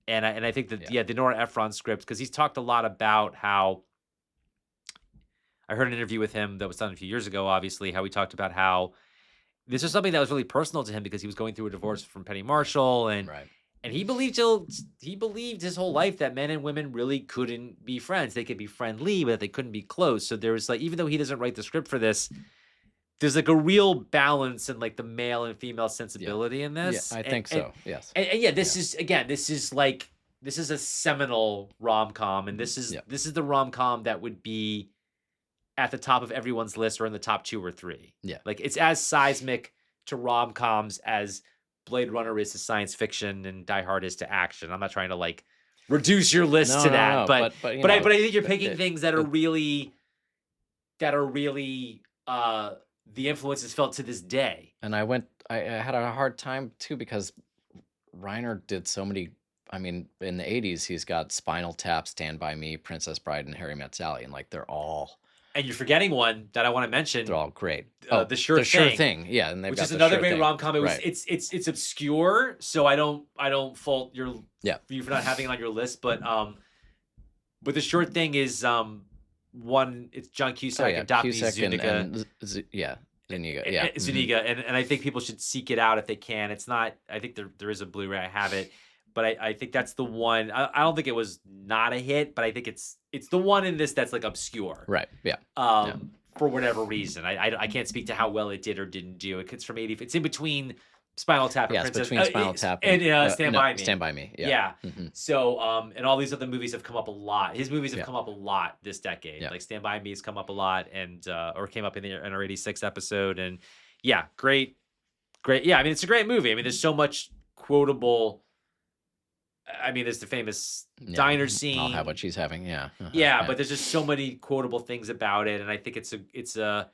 And I think that, the Nora Ephron script, because he's talked a lot about how, I heard an interview with him that was done a few years ago, obviously, how he talked about how this was something that was really personal to him because he was going through a divorce from Penny Marshall. And he believed his whole life that men and women really couldn't be friends. They could be friendly, but they couldn't be close. So there was like, even though he doesn't write the script for this, there's like a real balance in like the male and female sensibility in this. Yeah, I think so. Yes. And this is, again, this is a seminal rom-com, and this is the rom-com that would be at the top of everyone's list or in the top 2 or 3. Yeah. Like it's as seismic to rom-coms as Blade Runner is to science fiction and Die Hard is to action. I'm not trying to like reduce your list to that, but I think you're picking things that are really the influence is felt to this day. And I had a hard time too because Reiner did so many. I mean, in the 80s, he's got Spinal Tap, Stand By Me, Princess Bride, and Harry Met Sally, and like they're all. And you're forgetting one that I want to mention. They're all great. The Sure Thing. Yeah, and which is another great rom-com. It's obscure, so I don't fault you for not having it on your list. But The Sure Thing is one. It's John Cusack and Daphne Zuniga. Zuniga. Zuniga, and I think people should seek it out if they can. It's not. I think there is a Blu-ray. I have it, but I think that's the one. I don't think it was not a hit, but I think it's the one in this that's like obscure. Right. Yeah. For whatever reason, I can't speak to how well it did or didn't do. It's from 80. It's in between Spinal Tap and Princess. Between Spinal Tap and Stand By Me. Stand By Me. Yeah. So and all these other movies have come up a lot. His movies have come up a lot this decade. Like Stand By Me has come up a lot, and or came up in our 86 episode, and great. Yeah, I mean it's a great movie. I mean there's so much quotable. I mean, there's the famous diner scene. I'll have what she's having. Yeah. But there's just so many quotable things about it, and I think it's a.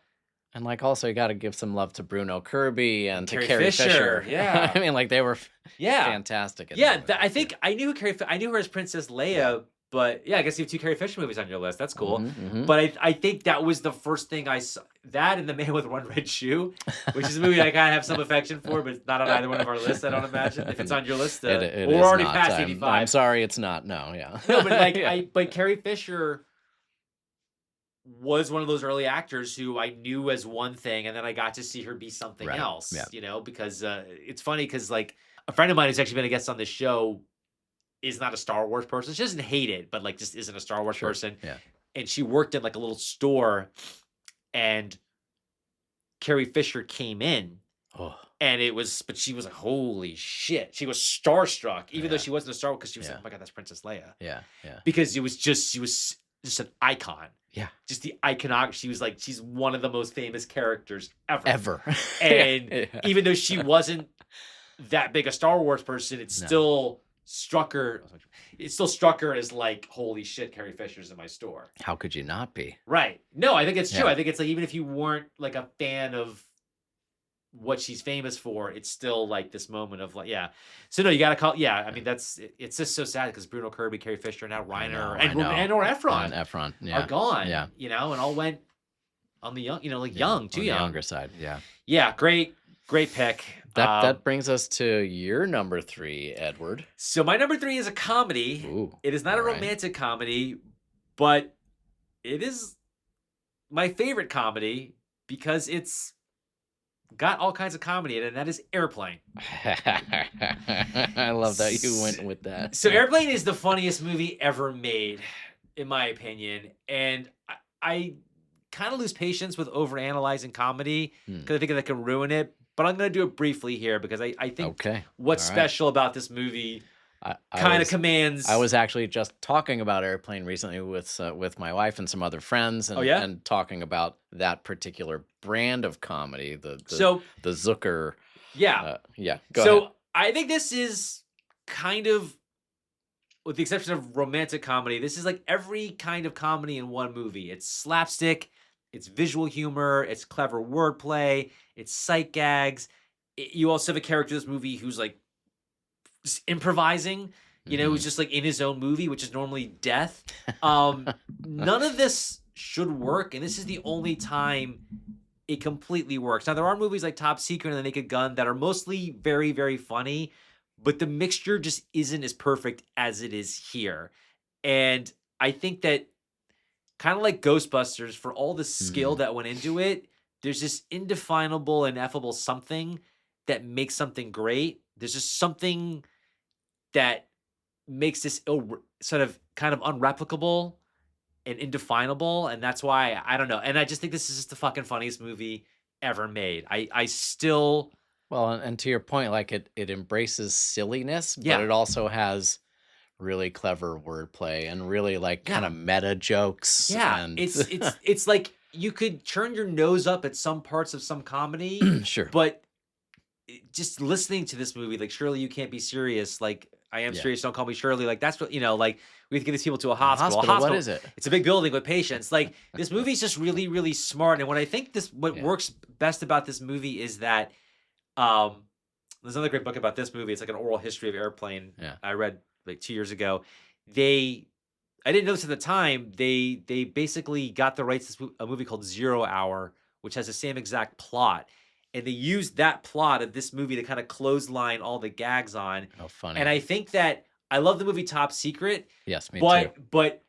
And like also you got to give some love to Bruno Kirby and to Carrie Carrie Fisher. Yeah. I mean like they were fantastic. I think I knew her as Princess Leia, but I guess you have 2 Carrie Fisher movies on your list. That's cool. But I think that was the first thing I saw. That and The Man with One Red Shoe, which is a movie I kind of have some affection for, but it's not on either one of our lists. I don't imagine if it's on your list. It we're already not. past 85. I'm sorry, it's not. No, yeah. No, but but Carrie Fisher was one of those early actors who I knew as one thing, and then I got to see her be something else. Yeah. Because it's funny because like a friend of mine who's actually been a guest on this show is not a Star Wars person. She doesn't hate it, but like just isn't a Star Wars person. Yeah. And she worked in like a little store, and Carrie Fisher came in. And but she was like, holy shit. She was starstruck, even though she wasn't a Star Wars, because she was like, oh my God, that's Princess Leia. Yeah. Because she was just an icon. Yeah. Just the iconography. She was like, she's one of the most famous characters ever. And even though she wasn't that big a Star Wars person, it still struck her. It still struck her as like, holy shit, Carrie Fisher's in my store. How could you not be? Right. No, I think it's true. I think it's like, even if you weren't like a fan of what she's famous for, it's still like this moment of like, so no, you gotta call. I mean it's just so sad because Bruno Kirby, Carrie Fisher, now Reiner and or Ephron are gone, and all went on the young, young, too young, the younger side. Great pick. That brings us to your number 3, Edward. So my number 3 is a comedy. It is not a romantic comedy, but it is my favorite comedy because it's got all kinds of comedy in it, and that is Airplane. I love that you went with that. So Airplane is the funniest movie ever made, in my opinion. And I kind of lose patience with overanalyzing comedy Hmm. because I think that can ruin it. But I'm going to do it briefly here because I think Okay. what's All right. special about this movie I kind of was commands. I was actually just talking about Airplane recently with my wife and some other friends, Oh, yeah? and talking about that particular brand of comedy, So, the Zucker. yeah. Yeah, go ahead. So I think this is kind of, with the exception of romantic comedy, this is like every kind of comedy in one movie. It's slapstick, it's visual humor, it's clever wordplay, it's sight gags. You also have a character in this movie who's like just improvising, who's just like in his own movie, which is normally death. None of this should work, and this is the only time it completely works. Now, there are movies like Top Secret and The Naked Gun that are mostly very, very funny, but the mixture just isn't as perfect as it is here. And I think that, kind of like Ghostbusters, for all the skill Mhm. that went into it, there's this indefinable, ineffable something that makes something great. There's just something that makes this sort of kind of unreplicable and indefinable, and that's why I don't know. And I just think this is just the fucking funniest movie ever made. I still Well, and to your point, like it embraces silliness, but yeah. it also has really clever wordplay and really like kind Yeah. of meta jokes Yeah. and It's like you could turn your nose up at some parts of some comedy, sure. but just listening to this movie, like, Surely You Can't Be Serious, like, I Am Yeah. Serious, Don't Call Me Shirley, like, that's what, like, we have to get these people to a A hospital. A hospital, what hospital, is it? it's a big building with patients. Like, this movie's just really, really smart. And what I think what Yeah. works best about this movie is that, um, there's another great book about this movie. It's like an oral history of Airplane. Yeah. I read like 2 years ago. I didn't know this at the time. They basically got the rights to a movie called Zero Hour, which has the same exact plot, and they used that plot of this movie to kind of clothesline all the gags on. Oh, funny. And I think that I love the movie Top Secret, Yes, me too. but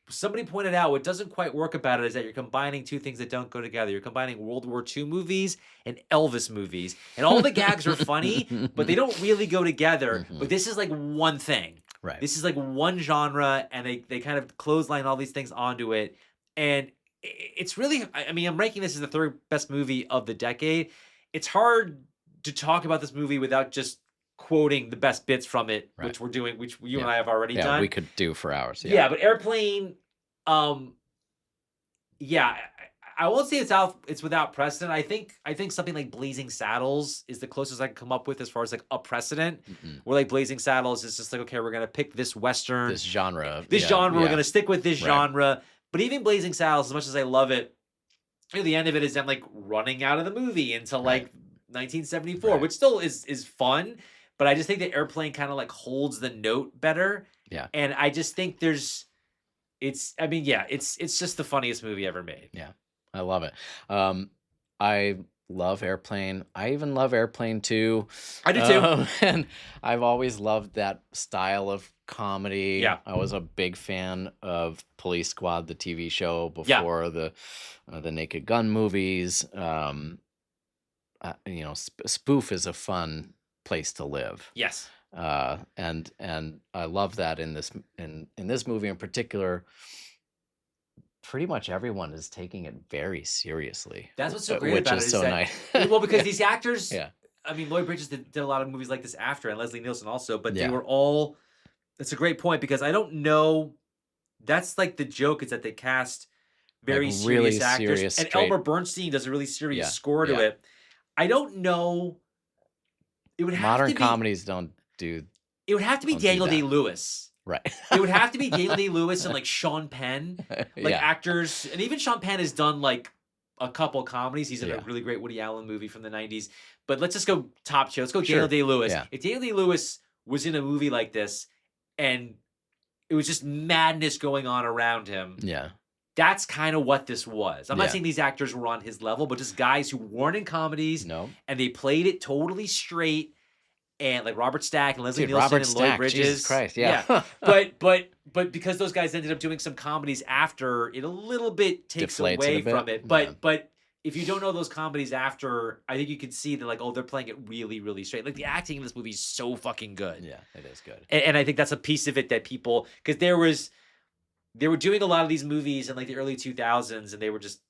somebody pointed out what doesn't quite work about it is that you're combining two things that don't go together. You're combining World War II movies and Elvis movies, and all the gags are funny, but they don't really go together. But this is like one thing. Right. This is like one genre, and they kind of clothesline all these things onto it. And it's really, I mean, I'm ranking this as the third best movie of the decade. It's hard to talk about this movie without just quoting the best bits from it, Right. which we're doing, which you Yeah. and I have already Yeah, done. we could do for hours. Yeah, but Airplane, yeah, I won't say it's without precedent. I think something like Blazing Saddles is the closest I can come up with as far as like a precedent. Where like Blazing Saddles is just like, okay, we're gonna pick this Western, This genre. this yeah, genre, we're yeah. gonna stick with this Right. genre. But even Blazing Saddles, as much as I love it, the end of it is them like running out of the movie into like Right. 1974, Right. which still is fun. But I just think that Airplane kind of like holds the note better. Yeah. And I just think it's just the funniest movie ever made. Yeah. I love it. I love Airplane. I even love Airplane 2. I do too. And I've always loved that style of comedy. Yeah. I was a big fan of Police Squad, the TV show, Yeah. before the Naked Gun movies. Spoof is a fun place to live. Yes. And I love that in this movie in particular. Pretty much everyone is taking it very seriously. That's what's so great which about is it. so that, nice. Well, because Yeah. these actors, Yeah. I mean, Lloyd Bridges did a lot of movies like this after, and Leslie Nielsen also, but they Yeah. were all. That's a great point because I don't know. That's like the joke is that they cast very Like, really serious actors, serious, and straight- Elmer Bernstein does a really serious Yeah, score to yeah. it. I don't know. It would have Modern to be. comedies don't do It would have to be don't do Daniel that. Day Lewis. right. It would have to be Daniel Day Lewis and like Sean Penn, like yeah. actors, and even Sean Penn has done like a couple comedies. He's in a Yeah. really great Woody Allen movie from the '90s. But let's just go top tier. Let's go Sure. Daniel Day Lewis. Yeah. If Daniel Day Lewis was in a movie like this, and it was just madness going on around him, Yeah. that's kind of what this was. I'm not Yeah. saying these actors were on his level, but just guys who weren't in comedies No. and they played it totally straight. And like Robert Stack and Leslie Dude, Nielsen Robert and Lloyd Stack, Bridges. Jesus Christ, yeah. But because those guys ended up doing some comedies after, it a little bit takes Deflates it away a bit, from it. yeah. But if you don't know those comedies after, I think you can see that like, oh, they're playing it really, really straight. Like the acting in this movie is so fucking good. Yeah, it is good. And I think that's a piece of it that people, because there was they were doing a lot of these movies in like the early 2000s, and they were just,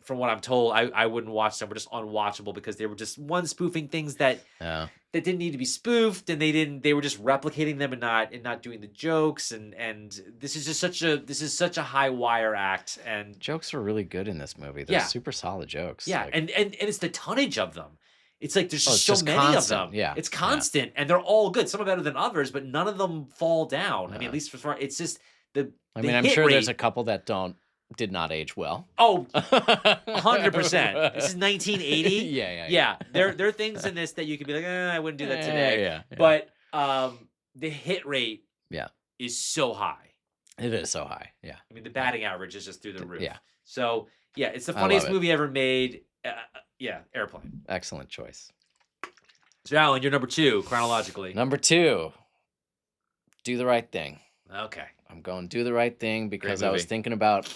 from what I'm told, I wouldn't watch them. Were just unwatchable because they were just one spoofing things that Yeah. that didn't need to be spoofed, and they were just replicating them and not doing the jokes, and this is just such a high wire act, and Jokes are really good in this movie. They're yeah, super solid jokes. yeah, Like, and it's the tonnage of them. It's like there's oh, just it's so just many of constant. them. Yeah. It's Yeah. constant, and they're all good. Some are better than others, but none of them fall down. I mean, Yeah. at least for far, it's just the I the mean, I'm hit sure there's a rate. couple that did not age well. Oh, 100%. This is 1980. Yeah. Yeah, there are things in this that you could be like, I wouldn't do that Yeah, today. yeah. But the hit rate Yeah. is so high. It is so high. Yeah. I mean, the batting average is just through the roof. Yeah. So yeah, it's the I love funniest it. movie ever made. Yeah, Airplane. Excellent choice. So Alan, you're number 2 chronologically. Number 2, Do the Right Thing. Okay. I'm going Do the Right Thing because Great I was movie. thinking about,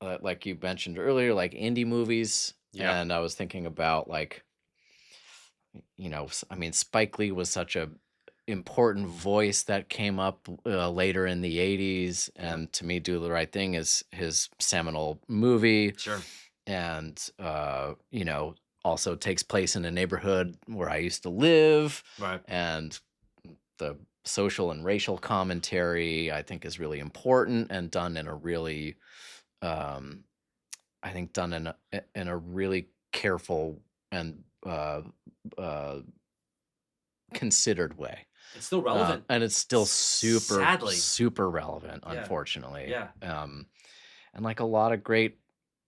like you mentioned earlier, like indie movies. Yeah. And I was thinking about like, I mean, Spike Lee was such a important voice that came up later in the 80s. And to me, Do the Right Thing is his seminal movie. Sure. And, also takes place in a neighborhood where I used to live. Right. And the social and racial commentary, I think, is really important and done in a really, I think, done in a really careful and considered way. It's still relevant. And it's still super, Sadly. super relevant, Yeah. unfortunately. Yeah. And like a lot of great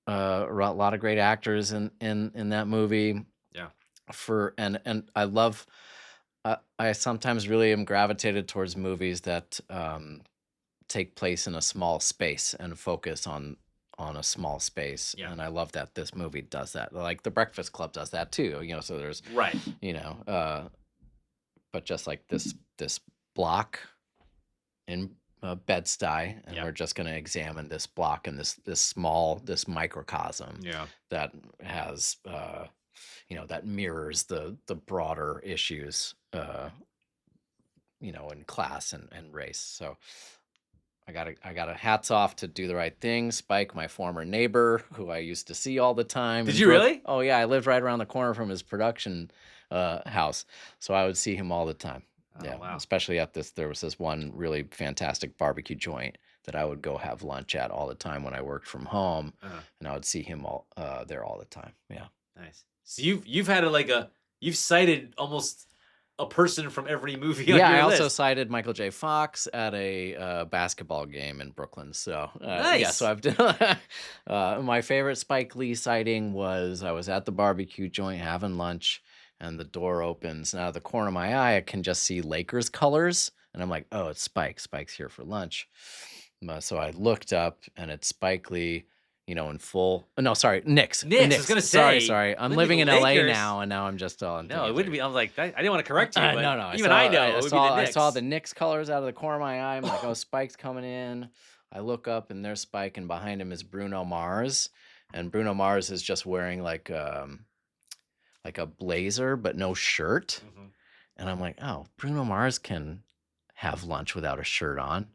actors in that movie. Yeah. And I love. I sometimes really am gravitated towards movies that take place in a small space and focus on a small space. Yeah. And I love that this movie does that. Like The Breakfast Club does that too. So there's Right. but just like this block in Bed-Stuy, and Yeah. we're just going to examine this block and this microcosm Yeah. that has that mirrors the broader issues in class and race. So I got a hats off to Do the Right Thing. Spike, my former neighbor, who I used to see all the time. Did you really? Oh yeah, I lived right around the corner from his production house, so I would see him all the time. Oh, Yeah, wow. especially there was this one really fantastic barbecue joint that I would go have lunch at all the time when I worked from home, and I would see him there all the time. Yeah. Nice. So you've had you've cited almost a person from every movie on Yeah, your I also list. cited Michael J. Fox at a basketball game in Brooklyn. So yeah, Nice. so I've done. My favorite Spike Lee sighting was I was at the barbecue joint having lunch, and the door opens, and out of the corner of my eye, I can just see Lakers colors, and I'm like, oh, it's Spike. Spike's here for lunch. So I looked up, and it's Spike Lee. In full. No, sorry, Knicks. Knicks. I was gonna say. Sorry. I'm Living living in the LA Lakers. now, and now I'm just all. No, it wouldn't be. I was like, I didn't want to correct you, but No. I know it would be the I Knicks. saw the Knicks colors out of the corner of my eye. I'm like, oh, Spike's coming in. I look up, and there's Spike, and behind him is Bruno Mars, and Bruno Mars is just wearing like a blazer but no shirt, and I'm like, oh, Bruno Mars can have lunch without a shirt on,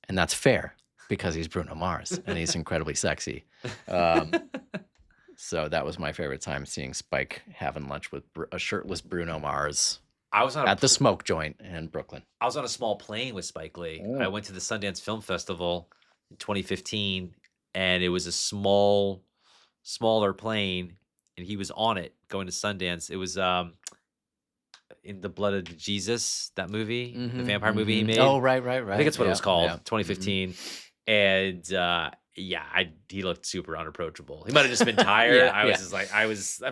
and that's fair. Because he's Bruno Mars and he's incredibly sexy. So that was my favorite time, seeing Spike having lunch with a shirtless Bruno Mars I was on at the Smoke Joint in Brooklyn. I was on a small plane with Spike Lee. I went to the Sundance Film Festival in 2015, and it was a smaller plane, and he was on it going to Sundance. It was In the Blood of Jesus, that movie, the vampire movie he made. Oh, right. I think that's what it was called, yeah. 2015. And he looked super unapproachable. He might have just been tired. Yeah, I was just like,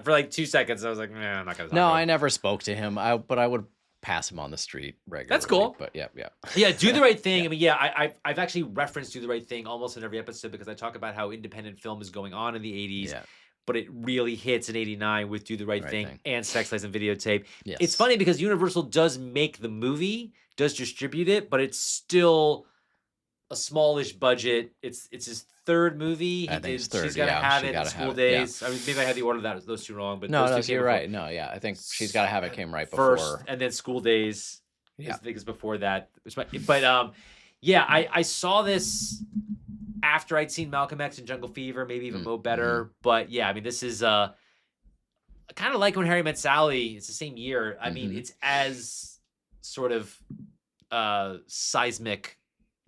for like 2 seconds, I was like, I'm not gonna talk No, to I him. never spoke to him. But I would pass him on the street regularly. That's cool. But yeah. Yeah, Do the Right Thing. I mean, I've actually referenced Do the Right Thing almost in every episode because I talk about how independent film is going on in the 80s. Yeah. But it really hits in 89 with Do the Right Thing and Sex, Lies, and Videotape. Yes. It's funny because Universal does make the movie, does distribute it, but it's still a smallish budget. It's his third movie. I think it's third, She's Gotta yeah, Have She It, Gotta School Have It, yeah. Days. I mean, maybe I had the order of those two wrong, but No, those two came you're before. right. No, yeah. I think She's Gotta Have It came right First, before. and then School Days. Yeah. I think is before that. But Yeah, I saw this after I'd seen Malcolm X and Jungle Fever, maybe even Mo Better. But yeah, I mean, this is kind of like When Harry Met Sally. It's the same year. I mean, it's as sort of seismic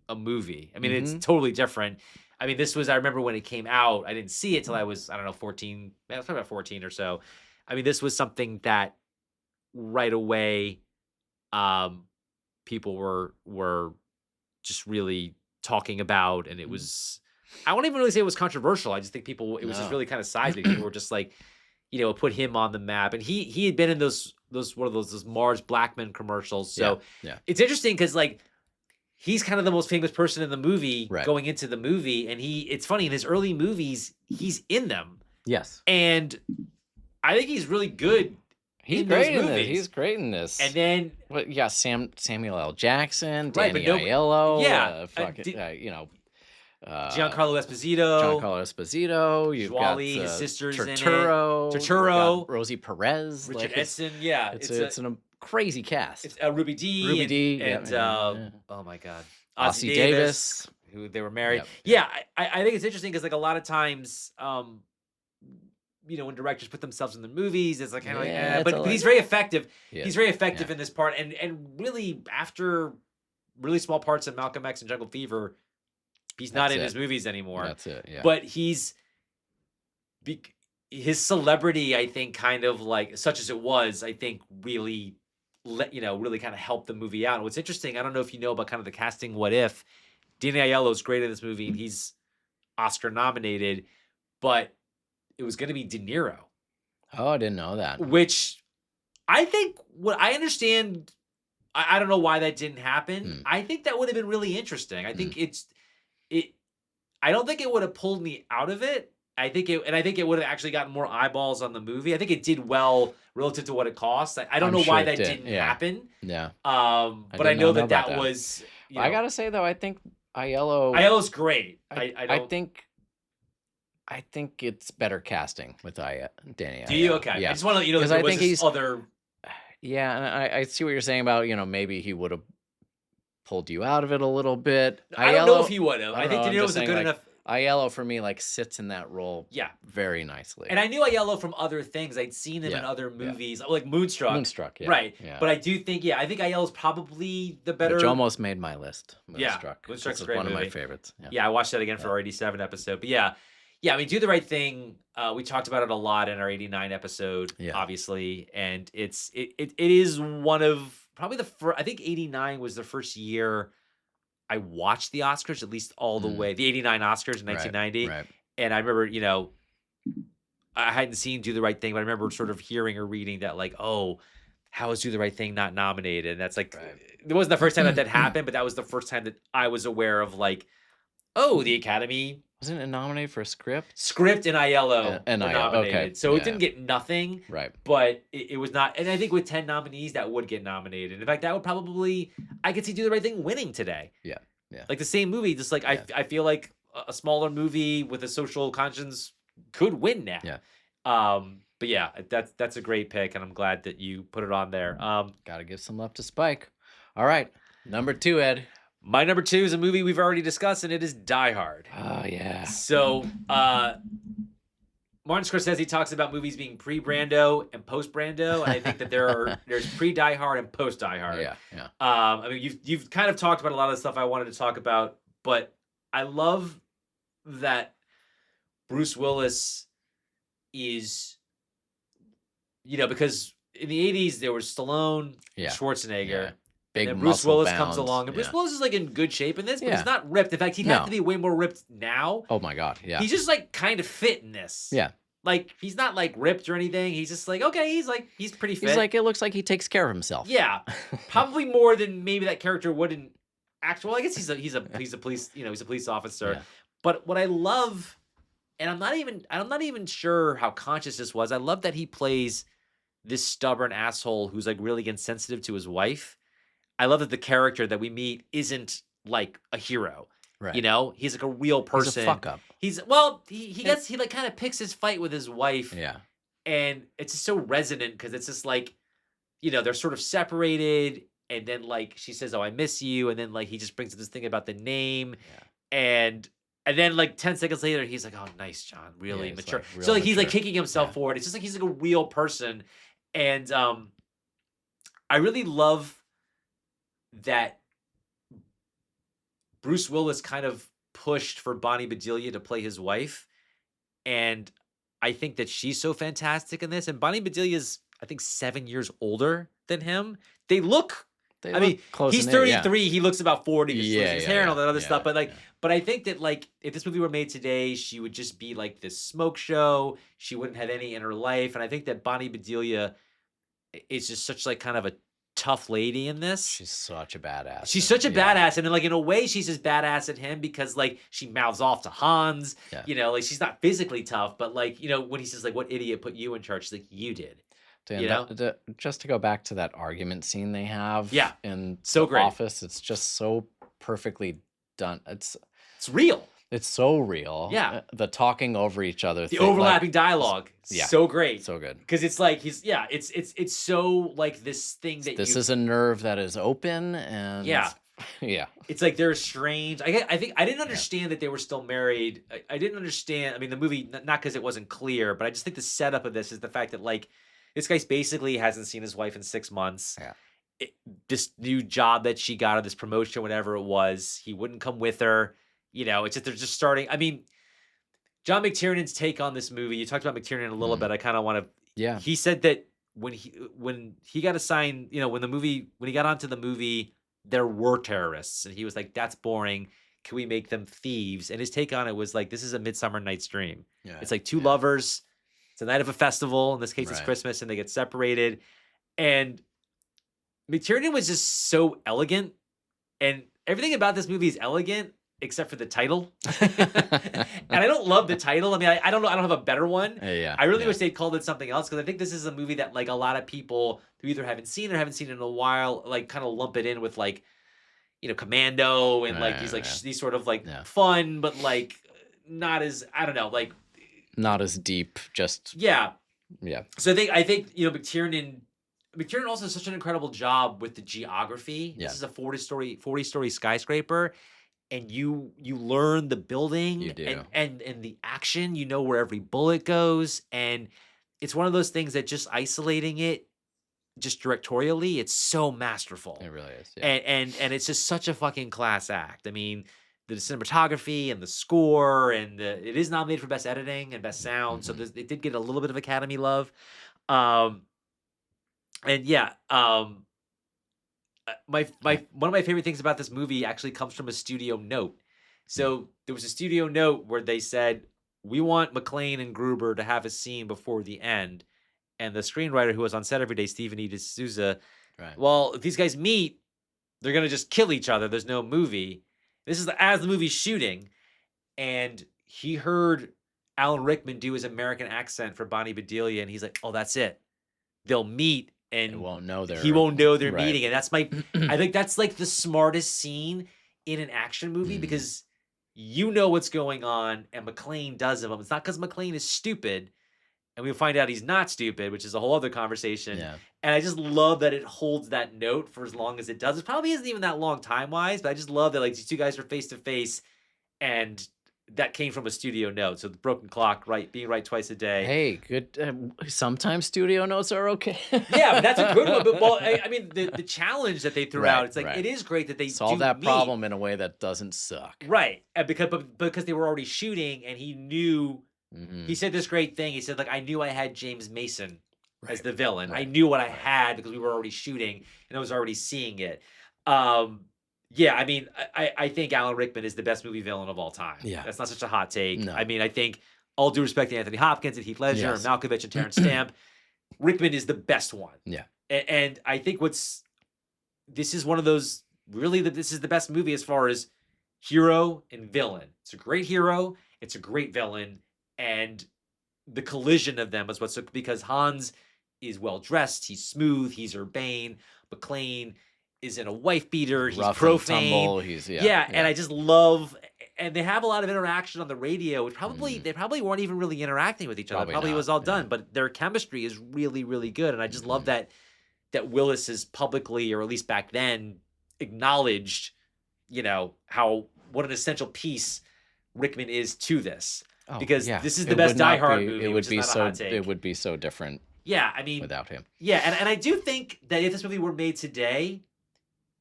a movie. I mean, it's totally different. I mean, this was, I remember when it came out, I didn't see it till I was, I don't know, 14. I was probably about 14 or so. I mean, this was something that right away people were just really talking about, and it was, I won't even really say it was controversial. I just think people, it was just really kind of seismic. People were just like, you know, put him on the map, and he had been in those one of those Mars Blackman commercials. So it's interesting because like he's kind of the most famous person in the movie going into the movie, and it's funny, in his early movies he's in them. Yes, and I think he's really good. He's great in this. He's great in this. And then, Samuel L. Jackson, Danny Aiello, you know, Giancarlo Esposito. You've Schwally, got his sisters Turturro, Rosie Perez, Richard Edson. Yeah, it's a crazy cast. It's Ruby Dee, and oh my God, Ossie Davis, who they were married. Yeah, I think it's interesting because like a lot of times, you know, when directors put themselves in the movies, it's like kind of but he's very effective. He's very effective in this part, and really after really small parts of Malcolm X and Jungle Fever, he's not in his movies anymore. That's it. Yeah. But his celebrity, I think, kind of like such as it was, I think really really kind of helped the movie out. And what's interesting, I don't know if you know about kind of the casting. What if Danny Aiello's great in this movie and he's Oscar nominated, but it was going to be De Niro. Oh, I didn't know that. Which I think, what I understand, I don't know why that didn't happen. I think that would have been really interesting. I think I don't think it would have pulled me out of it. I think it would have actually gotten more eyeballs on the movie. I think it did well relative to what it cost. I don't know why that didn't happen. Yeah. But I know that was. I gotta say though, I think Aiello's great. I think it's better casting with Danny Aiello. Do you? Okay. Yeah. I just want to let you know that I think he's other. Yeah, and I see what you're saying about, you know, maybe he would have pulled you out of it a little bit. I don't know if he would have. I think De Niro was a good enough. Aiello for me like sits in that role very nicely. And I knew Aiello from other things. I'd seen him in other movies, like Moonstruck. Yeah. Right. Yeah. But I do think, I think Aiello's probably the better. Which almost made my list. Moonstruck. Moonstruck's is a great one movie. of my favorites. Yeah, I watched that again for our 87 episode. But yeah, I mean, Do the Right Thing. We talked about it a lot in our 89 episode, obviously. And it is one of probably the first, I think 89 was the first year I watched the Oscars, at least all the way, the 89 Oscars in 1990. Right. And I remember, you know, I hadn't seen Do the Right Thing, but I remember sort of hearing or reading that like, oh, how is Do the Right Thing not nominated? And that's like, it wasn't the first time that happened, but that was the first time that I was aware of like, oh, the Academy. Wasn't it nominated for a script? Script and Aiello were nominated. Okay. So it didn't get nothing. Right. But it was not. And I think with 10 nominees, that would get nominated. In fact, that would probably, I could see Do the Right Thing winning today. Yeah. Like the same movie, just like I feel like a smaller movie with a social conscience could win now. Yeah. But yeah, that's a great pick, and I'm glad that you put it on there. Gotta give some love to Spike. All right. Number 2, Ed. My number 2 is a movie we've already discussed, and it is Die Hard. Oh, yeah. So, Martin Scorsese talks about movies being pre-Brando and post-Brando, and I think that there's pre-Die Hard and post-Die Hard. Yeah. I mean, you've kind of talked about a lot of the stuff I wanted to talk about, but I love that Bruce Willis is, you know, because in the 80s there was Stallone, Schwarzenegger. Yeah. Big and then Bruce Willis bound. comes along, and Bruce Willis is like in good shape in this, but he's not ripped. In fact, he'd have to be way more ripped now. Oh my God, yeah. He's just like kind of fit in this. Yeah. Like he's not like ripped or anything. He's just like, okay, he's pretty fit. He's like, it looks like he takes care of himself. Yeah. Probably more than maybe that character wouldn't well, I guess he's a police, you know, he's a police officer. Yeah. But what I love, and I'm not even sure how conscious this was, I love that he plays this stubborn asshole who's like really insensitive to his wife. I love that the character that we meet isn't like a hero. Right. You know, he's like a real person. He's a fuck up. He like kind of picks his fight with his wife. Yeah. And it's just so resonant because it's just like, you know, they're sort of separated and then, like, she says, "Oh, I miss you," and then, like, he just brings up this thing about the name, Yeah. and then, like, 10 seconds later, he's like, "Oh, nice, John, Yeah, really he's mature." like real So, like, he's, like, mature. kicking himself Yeah. for it. It's just like he's, like, a real person, and, I really love that Bruce Willis kind of pushed for Bonnie Bedelia to play his wife, and I think that she's so fantastic in this, and Bonnie Bedelia's, I think, 7 years older than him. They look They I look mean, close he's in age, yeah. 33, he looks about 40, just losing Yeah, his yeah, hair and all yeah, that other stuff, yeah, but, like yeah. but I think that, like, if this movie were made today, she would just be, like, this smoke show, she wouldn't have any in her life, and I think that Bonnie Bedelia is just such, like, kind of a tough lady in this. She's such a badass, She's and such a yeah, badass, and then, like, in a way, she's as badass at him because, like, she mouths off to Hans, yeah. like, she's not physically tough, but, like, when he says, like, "What idiot put you in charge?" She's like, "You did." Dan, You know? just to go back to that argument scene they have Yeah. in So the great. office, it's just so perfectly done. It's real. It's so real. Yeah. The talking over each other The thing, overlapping like, dialogue, yeah, so great. so good. Because it's like it's so, like, this thing that This you is a nerve that is open, and Yeah. yeah, It's like they're strange. I think I didn't yeah, understand that they were still married. I didn't understand. I mean, the movie, not because it wasn't clear, but I just think the setup of this is the fact that, like, this guy's basically hasn't seen his wife in 6 months. yeah. This new job that she got, or this promotion, whatever it was, he wouldn't come with her. It's just they're just starting. I mean, John McTiernan's take on this movie. You talked about McTiernan a little Mhm. bit. I kind of want to. Yeah. He said that when he got assigned, when he got onto the movie, there were terrorists, and he was like, "That's boring. Can we make them thieves?" And his take on it was like, "This is a Midsummer Night's Dream. Yeah, It's like two yeah. lovers. It's a night of a festival. In this case, it's Right. Christmas, and they get separated." And McTiernan was just so elegant, and everything about this movie is elegant except for the title. And I don't love the title. I mean, I don't know. I don't have a better one. Yeah, I really yeah. wish they'd called it something else, because I think this is a movie that, like, a lot of people who either haven't seen it or haven't seen it in a while, like, kind of lump it in with, like, Commando, and, like, these, like, Yeah. these sort of, like, Yeah. fun, but, like, not as, I don't know, like, Not as deep, just yeah. yeah. So I think McTiernan also does such an incredible job with the geography. Yeah. This is a 40-story skyscraper, and you learn the building, You do. and the action. You know where every bullet goes, and it's one of those things that, just isolating it, just directorially, it's so masterful. It really is. Yeah. And it's just such a fucking class act. I mean, the cinematography and the score, and it is nominated for best editing and best sound, so Mhm. it did get a little bit of Academy love. And yeah, one of my favorite things about this movie actually comes from a studio note. So there was a studio note where they said, "We want McClane and Gruber to have a scene before the end," and the screenwriter who was on set every day, Stephen E. D'Souza, Right. "Well, if these guys meet, they're gonna just kill each other. There's no movie." This is as the movie's shooting, and he heard Alan Rickman do his American accent for Bonnie Bedelia, and he's like, "Oh, that's it. They'll meet, They and won't know he won't know they're right. meeting." And that's I think that's, like, the smartest scene in an action movie, Mhm. because you know what's going on, and McClane doesn't. It's not because McClane is stupid, and we find out he's not stupid, which is a whole other conversation. Yeah. And I just love that it holds that note for as long as it does. It probably isn't even that long time-wise, but I just love that, like, these two guys are face to face, and that came from a studio note. So the broken clock, right, being right twice a day. Hey, good. Sometimes studio notes are okay. Yeah, but that's a good one. But, well, I mean, the challenge that they threw Right, out, it's like, right. it is great that they Solve do that meet. problem in a way that doesn't suck. Right. And because they were already shooting, and he knew, Mhm. he said this great thing. He said, like, "I knew I had James Mason as Right, the villain. I right, knew what I right. had because we were already shooting, and I was already seeing it." Yeah, I mean, I think Alan Rickman is the best movie villain of all time. Yeah. That's not such a hot take. No. I mean, I think, all due respect to Anthony Hopkins and Heath Ledger and Yes. Malkovich and Terrence Stamp, Rickman is the best one. Yeah. And I think this is one of those, really, that this is the best movie as far as hero and villain. It's a great hero, it's a great villain, and the collision of them is because Hans is well dressed, he's smooth, he's urbane. McClane is in a wife beater, he's Rough and profane. tumble, he's And I just love, and they have a lot of interaction on the radio, which Mhm. they probably weren't even really interacting with each other. Probably Probably not, was all yeah. done, but their chemistry is really, really good, and I just love Mhm. that that Willis has publicly, or at least back then, acknowledged, what an essential piece Rickman is to this. Oh, Because yeah. this is the It best would Die not Hard be. movie, It which would is be not a so. hot take. It would be so different Yeah, I mean, without him. yeah, and I do think that if this movie were made today,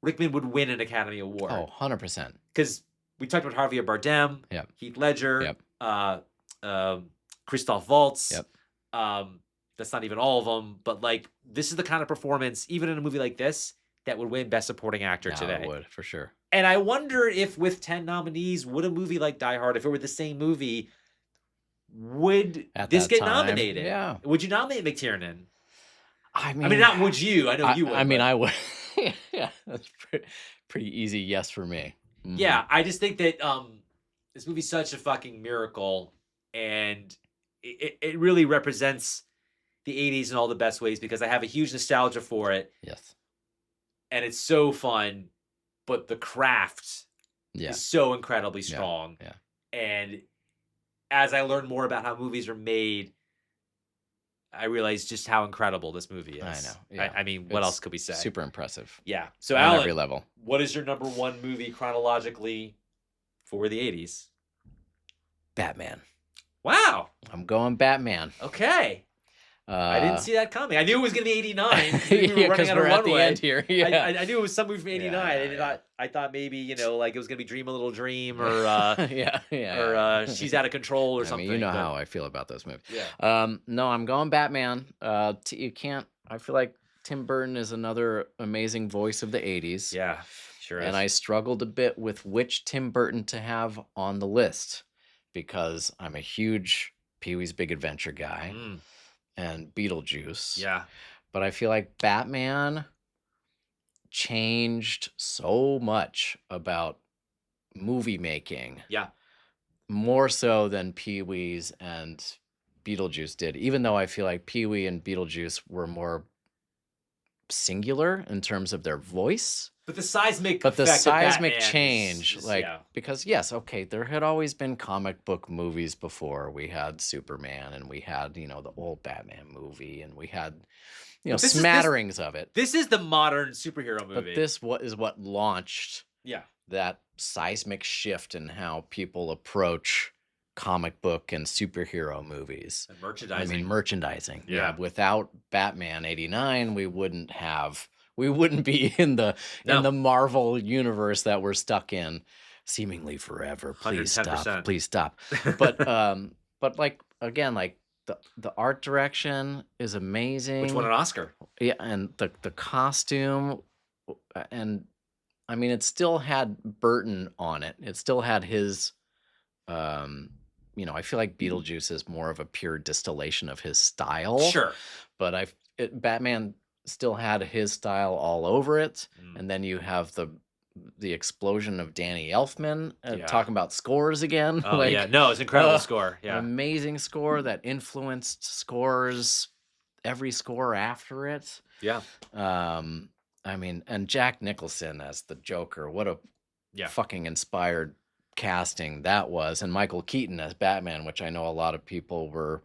Rickman would win an Academy Award. Oh, 100%. Because we talked about Javier Bardem, Yep. Heath Ledger, Yep. Christoph Waltz. Yep. That's not even all of them, but like this is the kind of performance, even in a movie like this, that would win Best Supporting Actor today. It would, for sure. And I wonder if with 10 nominees, would a movie like Die Hard, if it were the same movie, would this get nominated? Yeah. Would you nominate McTiernan? I mean, not would you? I know you would. I mean, I would. Yeah, that's pretty easy yes for me. Mm-hmm. Yeah, I just think that this movie's such a fucking miracle, and it really represents the 80s in all the best ways, because I have a huge nostalgia for it. Yes. And it's so fun, but the craft is so incredibly strong. Yeah. And as I learn more about how movies are made, I realize just how incredible this movie is. I know. Yeah. I mean, what else could we say? Super impressive. Yeah. So, on Alan, every level. What is your number one movie chronologically for the 80s? Batman. Wow. I'm going Batman. Okay. I didn't see that coming. I knew it was going to be 89. Because we're at the end here. Yeah. I knew it was some movie from 89. I thought maybe, like it was going to be Dream a Little Dream, or or She's Out of Control, or something. I mean, you know how I feel about those movies. Yeah. No, I'm going Batman. You can't. I feel like Tim Burton is another amazing voice of the 80s. Yeah, sure is. And I struggled a bit with which Tim Burton to have on the list, because I'm a huge Pee-wee's Big Adventure guy. And Beetlejuice. Yeah. But I feel like Batman changed so much about movie making. Yeah. More so than Pee-wee's and Beetlejuice did. Even though I feel like Pee-wee and Beetlejuice were more singular in terms of their voice. But the seismic change, because yes, okay, there had always been comic book movies before. We had Superman, and we had, the old Batman movie, and we had, smatterings of it. This is the modern superhero movie. But this is what launched that seismic shift in how people approach comic book and superhero movies. And merchandising. I mean, merchandising. Yeah. Without Batman '89, we wouldn't be in the Marvel universe that we're stuck in seemingly forever. Please 110%. stop. Please stop. But like, again, like the art direction is amazing. Which won an Oscar. Yeah, and the costume, and I mean, it still had Burton on it. It still had his I feel like Beetlejuice is more of a pure distillation of his style. Sure. But Batman still had his style all over it. And then you have the explosion of Danny Elfman talking about scores again. Oh, yeah. No, it's an incredible score. Yeah. An amazing score that influenced scores, every score after it. Yeah. I mean, and Jack Nicholson as the Joker, what a fucking inspired casting that was. And Michael Keaton as Batman, which I know a lot of people were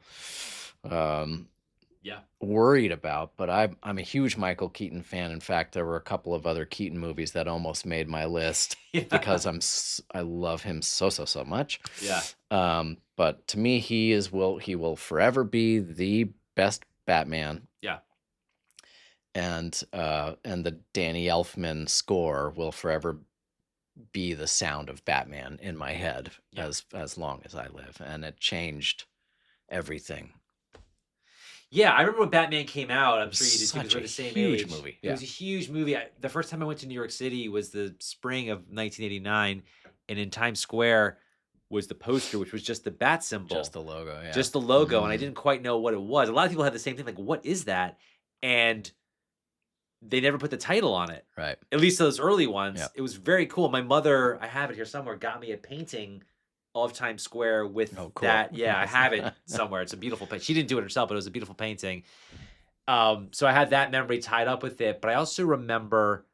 worried about, but I'm a huge Michael Keaton fan. In fact, there were a couple of other Keaton movies that almost made my list because I love him so much. Yeah. But to me, he will forever be the best Batman. Yeah. And the Danny Elfman score will forever be the sound of Batman in my head as long as I live, and it changed everything. Yeah, I remember when Batman came out. I'm sure you did, because we're the same age. Huge movie. It was a huge movie. The first time I went to New York City was the spring of 1989, and in Times Square was the poster, which was just the bat symbol, just the logo. Yeah, just the logo, and I didn't quite know what it was. A lot of people had the same thing, like, "What is that?" And they never put the title on it. Right. At least those early ones. Yeah. It was very cool. My mother, I have it here somewhere, got me a painting of Times Square with cool. that. Yeah, I have it somewhere. It's a beautiful painting. She didn't do it herself, but it was a beautiful painting. So I had that memory tied up with it. But I also remember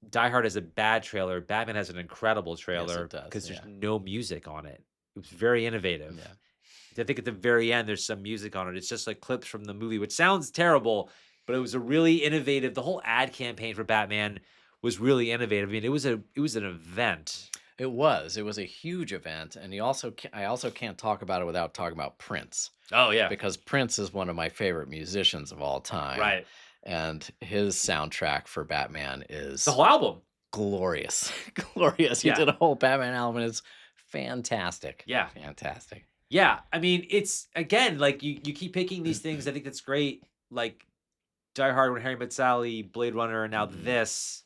Die Hard has a bad trailer. Batman has an incredible trailer because there's no music on it. It was very innovative. Yeah. I think at the very end, there's some music on it. It's just like clips from the movie, which sounds terrible. but it was a really innovative. The whole ad campaign for Batman was really innovative. I mean, it was an event. It was a huge event, and I also can't talk about it without talking about Prince. Oh yeah, Because Prince is one of my favorite musicians of all time. right. And his soundtrack for Batman The is whole album. glorious. Glorious. He Yeah. did a whole Batman album, and it's fantastic. Yeah. Fantastic. Yeah, I mean, it's again like you keep picking these things. I think that's great. Like Die Hard, When Harry Met Sally, Blade Runner, and now this,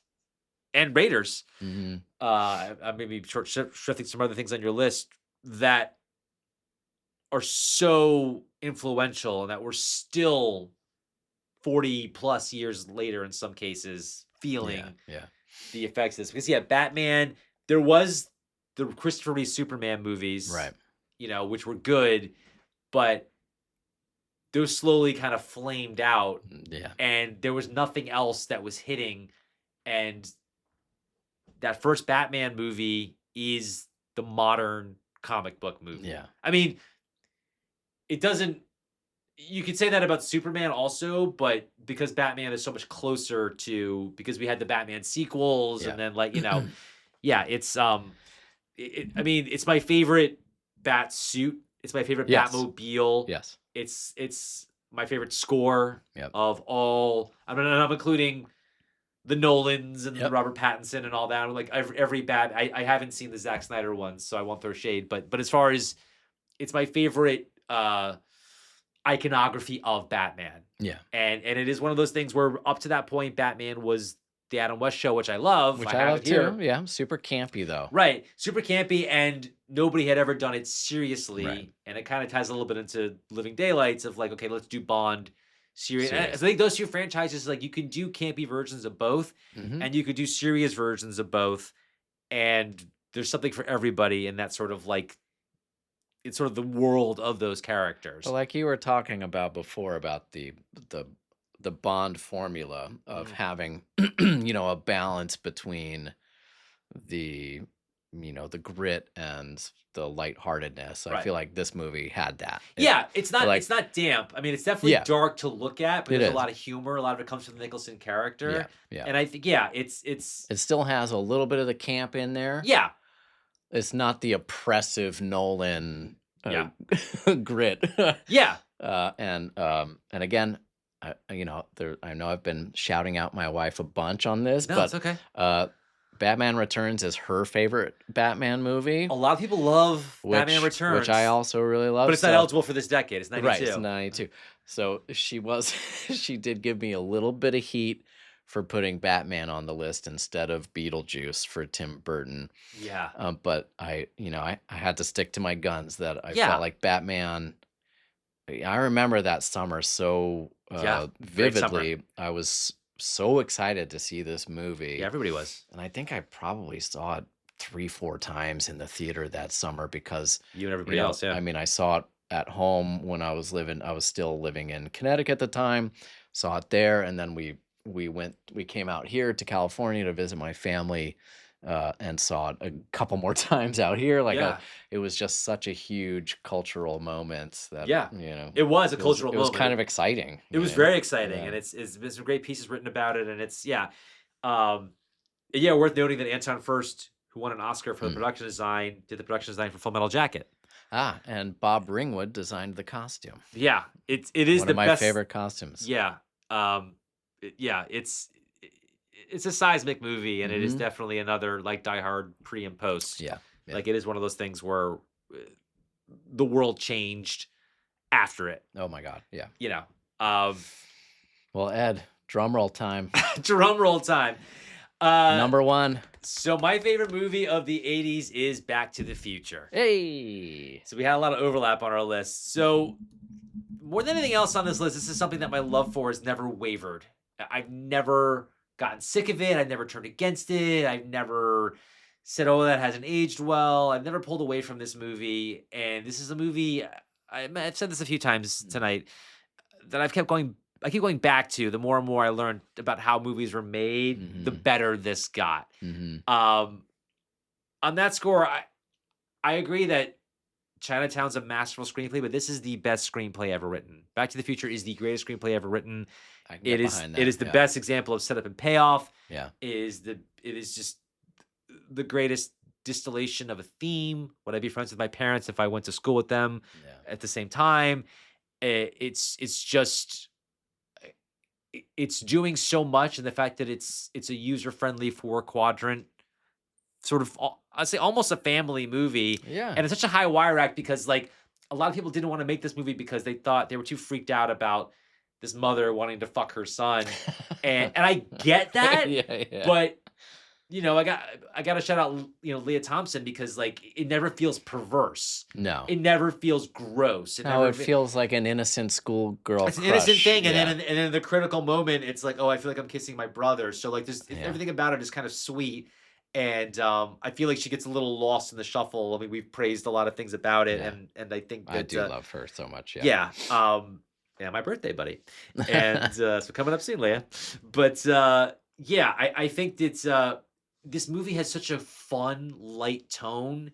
and Raiders. Mm-hmm. I maybe shifting some other things on your list that are so influential and that we're still 40 plus years later in some cases feeling Yeah. the effects of this. Because yeah, Batman, there was the Christopher Reeve Superman movies, Right. you know, which were good, but those slowly kind of flamed out. Yeah. And there was nothing else that was hitting. And that first Batman movie is the modern comic book movie. Yeah. I mean, it doesn't, you could say that about Superman also, but because Batman is so much closer to, because we had the Batman sequels Yeah. and then like, you know, yeah, it's, I mean, it's my favorite Bat suit. It's my favorite Yes. Batmobile. Yes. It's my favorite score Yep. of all. I'm including the Nolans and the Yep. Robert Pattinson and all that. Like every Bat, I haven't seen the Zack Snyder ones, so I won't throw shade. But as far as, it's my favorite iconography of Batman. Yeah. And it is one of those things where up to that point, Batman was the Adam West show, which I love. Which I I have love it here. too. Yeah. Super campy though. Right. Super campy, and nobody had ever done it seriously. Right. And it kind of ties a little bit into Living Daylights of like, okay, let's do Bond serious. I Serious. think those two franchises, like you can do campy versions of both, Mhm. and you could do serious versions of both. And there's something for everybody in that sort of like, it's sort of the world of those characters. But like you were talking about before about the Bond formula of having a balance between the the grit and the lightheartedness. I Right. feel like this movie had that. Yeah, it's not like- it's not damp. I mean, it's definitely Yeah. dark to look at, but It there's a is. lot of humor. A lot of it comes from the Nicholson character. Yeah. And I think it's It still has a little bit of the camp in there. yeah. It's not the oppressive Nolan Yeah. grit. Yeah. And again, I know I've been shouting out my wife a bunch on this, No, but it's okay. Batman Returns is her favorite Batman movie, A lot of people love Batman Returns, which I also really love. but it's not eligible for this decade. It's 92. Right, it's 92. So she did give me a little bit of heat for putting Batman on the list instead of Beetlejuice for Tim Burton. Yeah. But I had to stick to my guns that I Yeah. felt like Batman. I remember that summer so great summer. vividly. I was so excited to see this movie. Yeah, everybody was. And I think I probably saw it 3-4 times in the theater that summer because You and everybody else, yeah. I mean, I saw it at home when I was still living in Connecticut at the time. Saw it there, and then we came out here to California to visit my family, and saw it a couple more times out here. Like Yeah. it was just such a huge cultural moment that Yeah. It was a cultural it was moment. kind of exciting. It was very exciting, Yeah. and it's been some great pieces written about it, and it's worth noting that Anton Furst, who won an Oscar for the production design, did the production design for Full Metal Jacket. And Bob Ringwood designed the costume. Yeah, it is One the of my best favorite costumes. Yeah, it's a seismic movie, and it is Mhm. definitely another like Die Hard pre and post. Yeah. Like it is one of those things where the world changed after it. Oh my God. Yeah. You know, Well, Ed, drum roll time. drum roll time. Number 1. So my favorite movie of the 80s is Back to the Future. Hey. So we had a lot of overlap on our list. So more than anything else on this list, this is something that my love for has never wavered. I've never gotten sick of it. I've never turned against it. I've never said, oh, that hasn't aged well. I've never pulled away from this movie. And this is a movie, I've said this a few times tonight, that I keep going back to. The more and more I learned about how movies were made, the better this got. Mm-hmm. On that score, I agree that Chinatown's a masterful screenplay, but this is the best screenplay ever written. Back to the Future is the greatest screenplay ever written. I can get behind that. It is the best example of setup and payoff. Yeah. It is just the greatest distillation of a theme. Would I be friends with my parents if I went to school with them at the same time? It's just it's doing so much, and the fact that it's a user-friendly 4-quadrant sort of, I'd say almost a family movie. Yeah. And it's such a high wire act because like a lot of people didn't want to make this movie because they thought they were too freaked out about this mother wanting to fuck her son. And I get that. Yeah. But you know, I got to shout out, you know, Leah Thompson, because like it never feels perverse. No. It never feels gross. It feels like an innocent schoolgirl. It's an innocent thing, and then the critical moment, it's like, oh, I feel like I'm kissing my brother. So like, everything about it is kind of sweet, and I feel like she gets a little lost in the shuffle. I mean, we've praised a lot of things about it, and I think that, I do love her so much. Yeah. Yeah, my birthday, buddy, and so coming up soon, Leah. But yeah, I think that this movie has such a fun, light tone,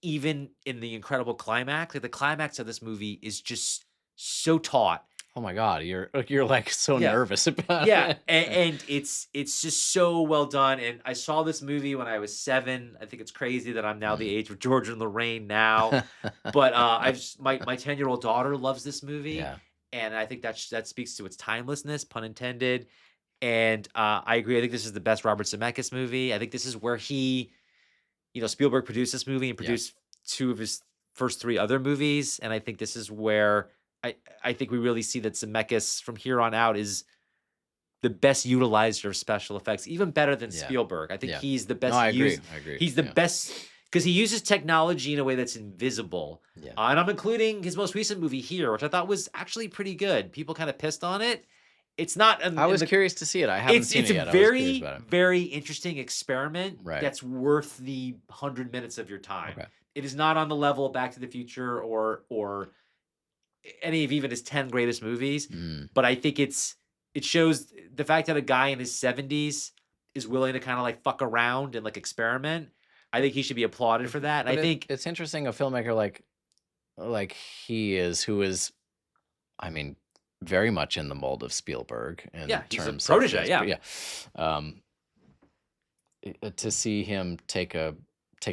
even in the incredible climax. Like the climax of this movie is just so taut. Oh my God, you're like so nervous about it. And it's just so well done. And I saw this movie when I was 7. I think it's crazy that I'm now the age of George and Lorraine now. But my 10-year-old daughter loves this movie. Yeah. And I think that speaks to its timelessness, pun intended. And I agree. I think this is the best Robert Zemeckis movie. I think this is where Spielberg produced this movie and produced 2 of his first 3 other movies. And I think this is where I think we really see that Zemeckis from here on out is the best utilizer of special effects, even better than Spielberg. I think he's the best. No, I agree. He's the best because he uses technology in a way that's invisible. Yeah. And I'm including his most recent movie here, which I thought was actually pretty good. People kind of pissed on it. It's not. I was curious to see it. I haven't seen it yet. It's a very, very interesting experiment that's worth the 100 minutes of your time. Okay. It is not on the level of Back to the Future or any of even his 10 greatest movies. But I think it shows the fact that a guy in his 70s is willing to kind of like fuck around and like experiment. I think he should be applauded for that. And I think it's interesting a filmmaker like he is, who is, I mean, very much in the mold of Spielberg in terms of protege, to see him take a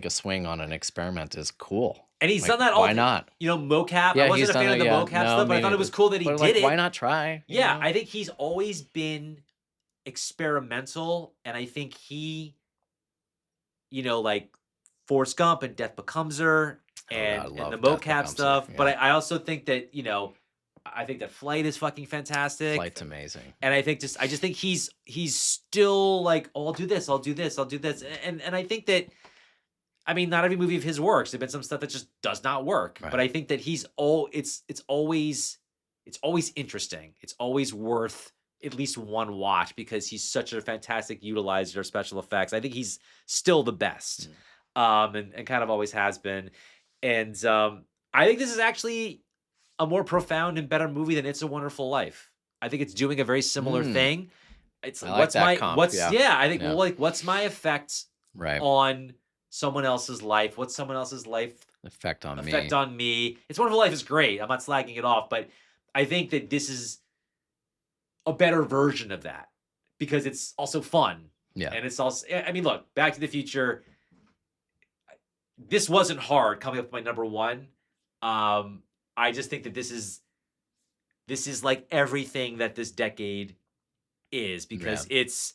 swing on an experiment is cool. And he's done that all. Why not? Mocap. I wasn't a fan of the mocap stuff, but I thought it was cool that he did it. Why not try? Yeah, I think he's always been experimental, and I think he, like Forrest Gump and Death Becomes Her and the mocap stuff. Yeah. But I also think that, I think that Flight is fucking fantastic. Flight's amazing. And I just think he's still like, oh, I'll do this. And I think that, I mean, not every movie of his works. There's been some stuff that just does not work. Right. But I think that it's always interesting. It's always worth at least one watch because he's such a fantastic utilizer of special effects. I think he's still the best. And kind of always has been. And I think this is actually a more profound and better movie than It's a Wonderful Life. I think it's doing a very similar thing. It's I like I think what's my effect on someone else's life? What's someone else's life effect on me? It's Wonderful Life is great. I'm not slagging it off, but I think that this is a better version of that because it's also fun. Yeah. And it's also, I mean, look, Back to the Future, this wasn't hard coming up with my number 1. I just think that this is like everything that this decade is because it's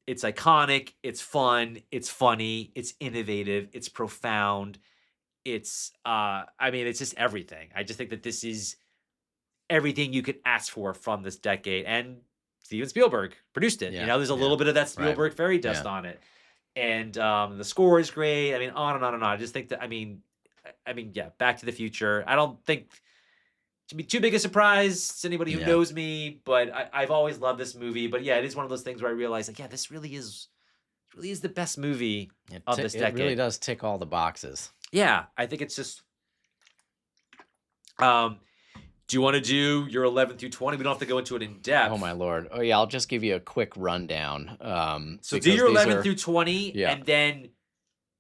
iconic, it's fun, it's funny, it's innovative, it's profound. It's it's just everything. I just think that this is everything you could ask for from this decade. And Steven Spielberg produced it. Yeah. There's a little bit of that Spielberg fairy dust on it. And the score is great. I mean, on and on and on. I just think that Back to the Future. I don't think to be too big a surprise to anybody who knows me, but I've always loved this movie. But yeah, it is one of those things where I realize, like, this really is the best movie of this decade. It really does tick all the boxes. Yeah, I think it's just. Do you want to do your 11 through 20? We don't have to go into it in depth. Oh my lord! Oh yeah, I'll just give you a quick rundown. So do your 11 through 20, and then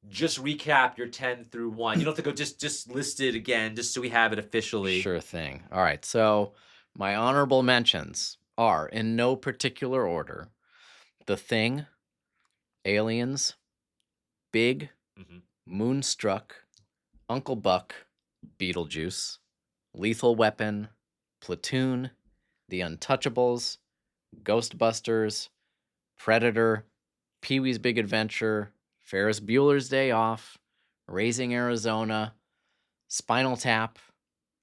just recap your 10 through 1. You don't have to go just list it again, just so we have it officially. Sure thing. All right. So my honorable mentions are, in no particular order, The Thing, Aliens, Big, Moonstruck, Uncle Buck, Beetlejuice, Lethal Weapon, Platoon, The Untouchables, Ghostbusters, Predator, Pee-wee's Big Adventure, Ferris Bueller's Day Off, Raising Arizona, Spinal Tap,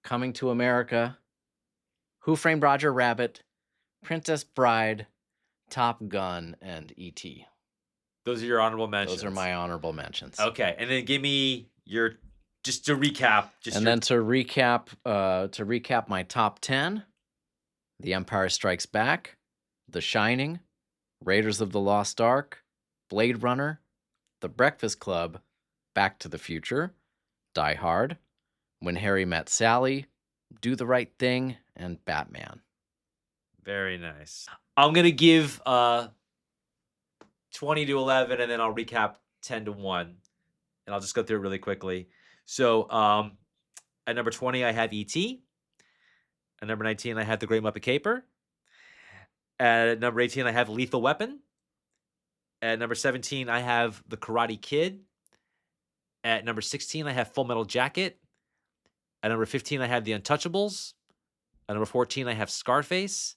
Coming to America, Who Framed Roger Rabbit, Princess Bride, Top Gun, and E.T. Those are your honorable mentions. Those are my honorable mentions. Okay, and then give me your, just to recap. Then to recap my top 10, The Empire Strikes Back, The Shining, Raiders of the Lost Ark, Blade Runner, The Breakfast Club, Back to the Future, Die Hard, When Harry Met Sally, Do the Right Thing, and Batman. Very nice. I'm going to give 20 to 11, and then I'll recap 10 to 1. And I'll just go through it really quickly. So at number 20, I have E.T. At number 19, I have The Great Muppet Caper. At number 18, I have Lethal Weapon. At number 17, I have The Karate Kid. At number 16, I have Full Metal Jacket. At number 15, I have The Untouchables. At number 14, I have Scarface.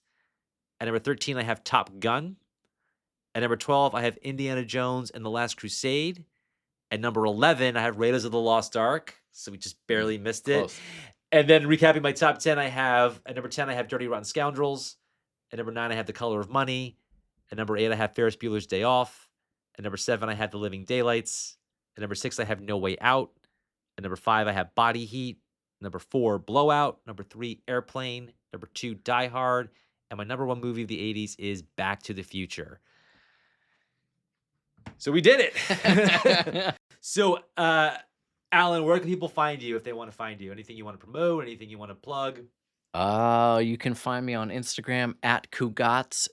At number 13, I have Top Gun. At number 12, I have Indiana Jones and the Last Crusade. At number 11, I have Raiders of the Lost Ark. So we just barely missed it. Close. And then recapping my top 10, at number 10, I have Dirty Rotten Scoundrels. At number 9, I have The Color of Money. At number 8, I have Ferris Bueller's Day Off. At number 7, I have The Living Daylights. At number 6, I have No Way Out. At number 5, I have Body Heat. Number 4, Blowout. Number 3, Airplane. Number 2, Die Hard. And my number 1 movie of the 80s is Back to the Future. So we did it. So, Alan, where can people find you if they want to find you? Anything you want to promote? Anything you want to plug? You can find me on Instagram at Cougatz,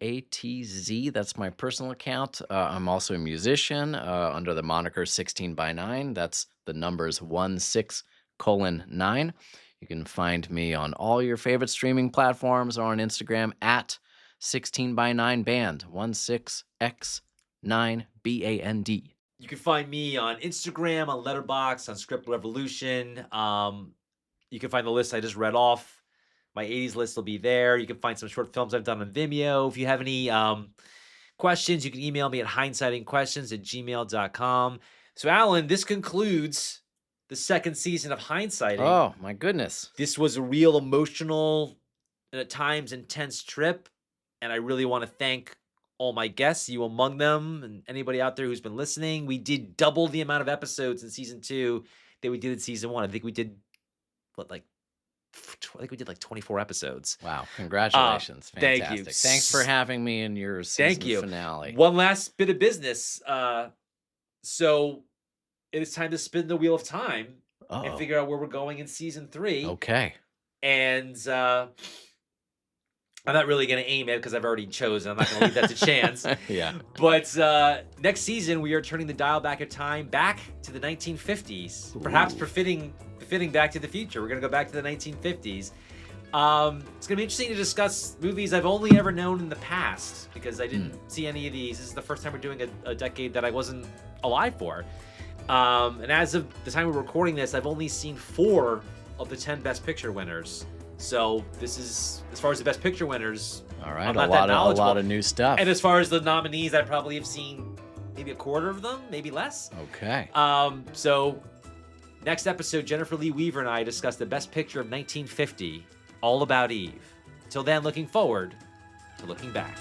Cougatz. That's my personal account. I'm also a musician under the moniker 16 by 9. That's the numbers 16:9. You can find me on all your favorite streaming platforms or on Instagram at 16 by 9 band, 16x9band. You can find me on Instagram, on Letterboxd, on Script Revolution. You can find the list I just read off. My 80s list will be there. You can find some short films I've done on Vimeo. If you have any questions, you can email me at hindsightingquestions@gmail.com. So, Alan, this concludes the second season of Hindsighting. Oh, my goodness. This was a real emotional and at times intense trip. And I really want to thank all my guests, you among them, and anybody out there who's been listening. We did double the amount of episodes in season 2 that we did in season 1. I think we did, like 24 episodes. Wow. Congratulations. Fantastic. Thank you. Thanks for having me in your season finale. One last bit of business. So it is time to spin the wheel of time and figure out where we're going in season 3. Okay. And I'm not really going to aim it because I've already chosen. I'm not going to leave that to chance. Yeah. But next season, we are turning the dial back of time back to the 1950s. Perhaps befitting Back to the Future. We're going to go back to the 1950s. It's going to be interesting to discuss movies I've only ever known in the past because I didn't see any of these. This is the first time we're doing a decade that I wasn't alive for. And as of the time we're recording this, I've only seen 4 of the 10 Best Picture winners. So this is, as far as the Best Picture winners, all right, I'm not that knowledgeable. A lot of new stuff. And as far as the nominees, I probably have seen maybe a quarter of them, maybe less. Okay. So next episode, Jennifer Lee Weaver and I discuss the Best Picture of 1950, All About Eve. Till then, looking forward to looking back.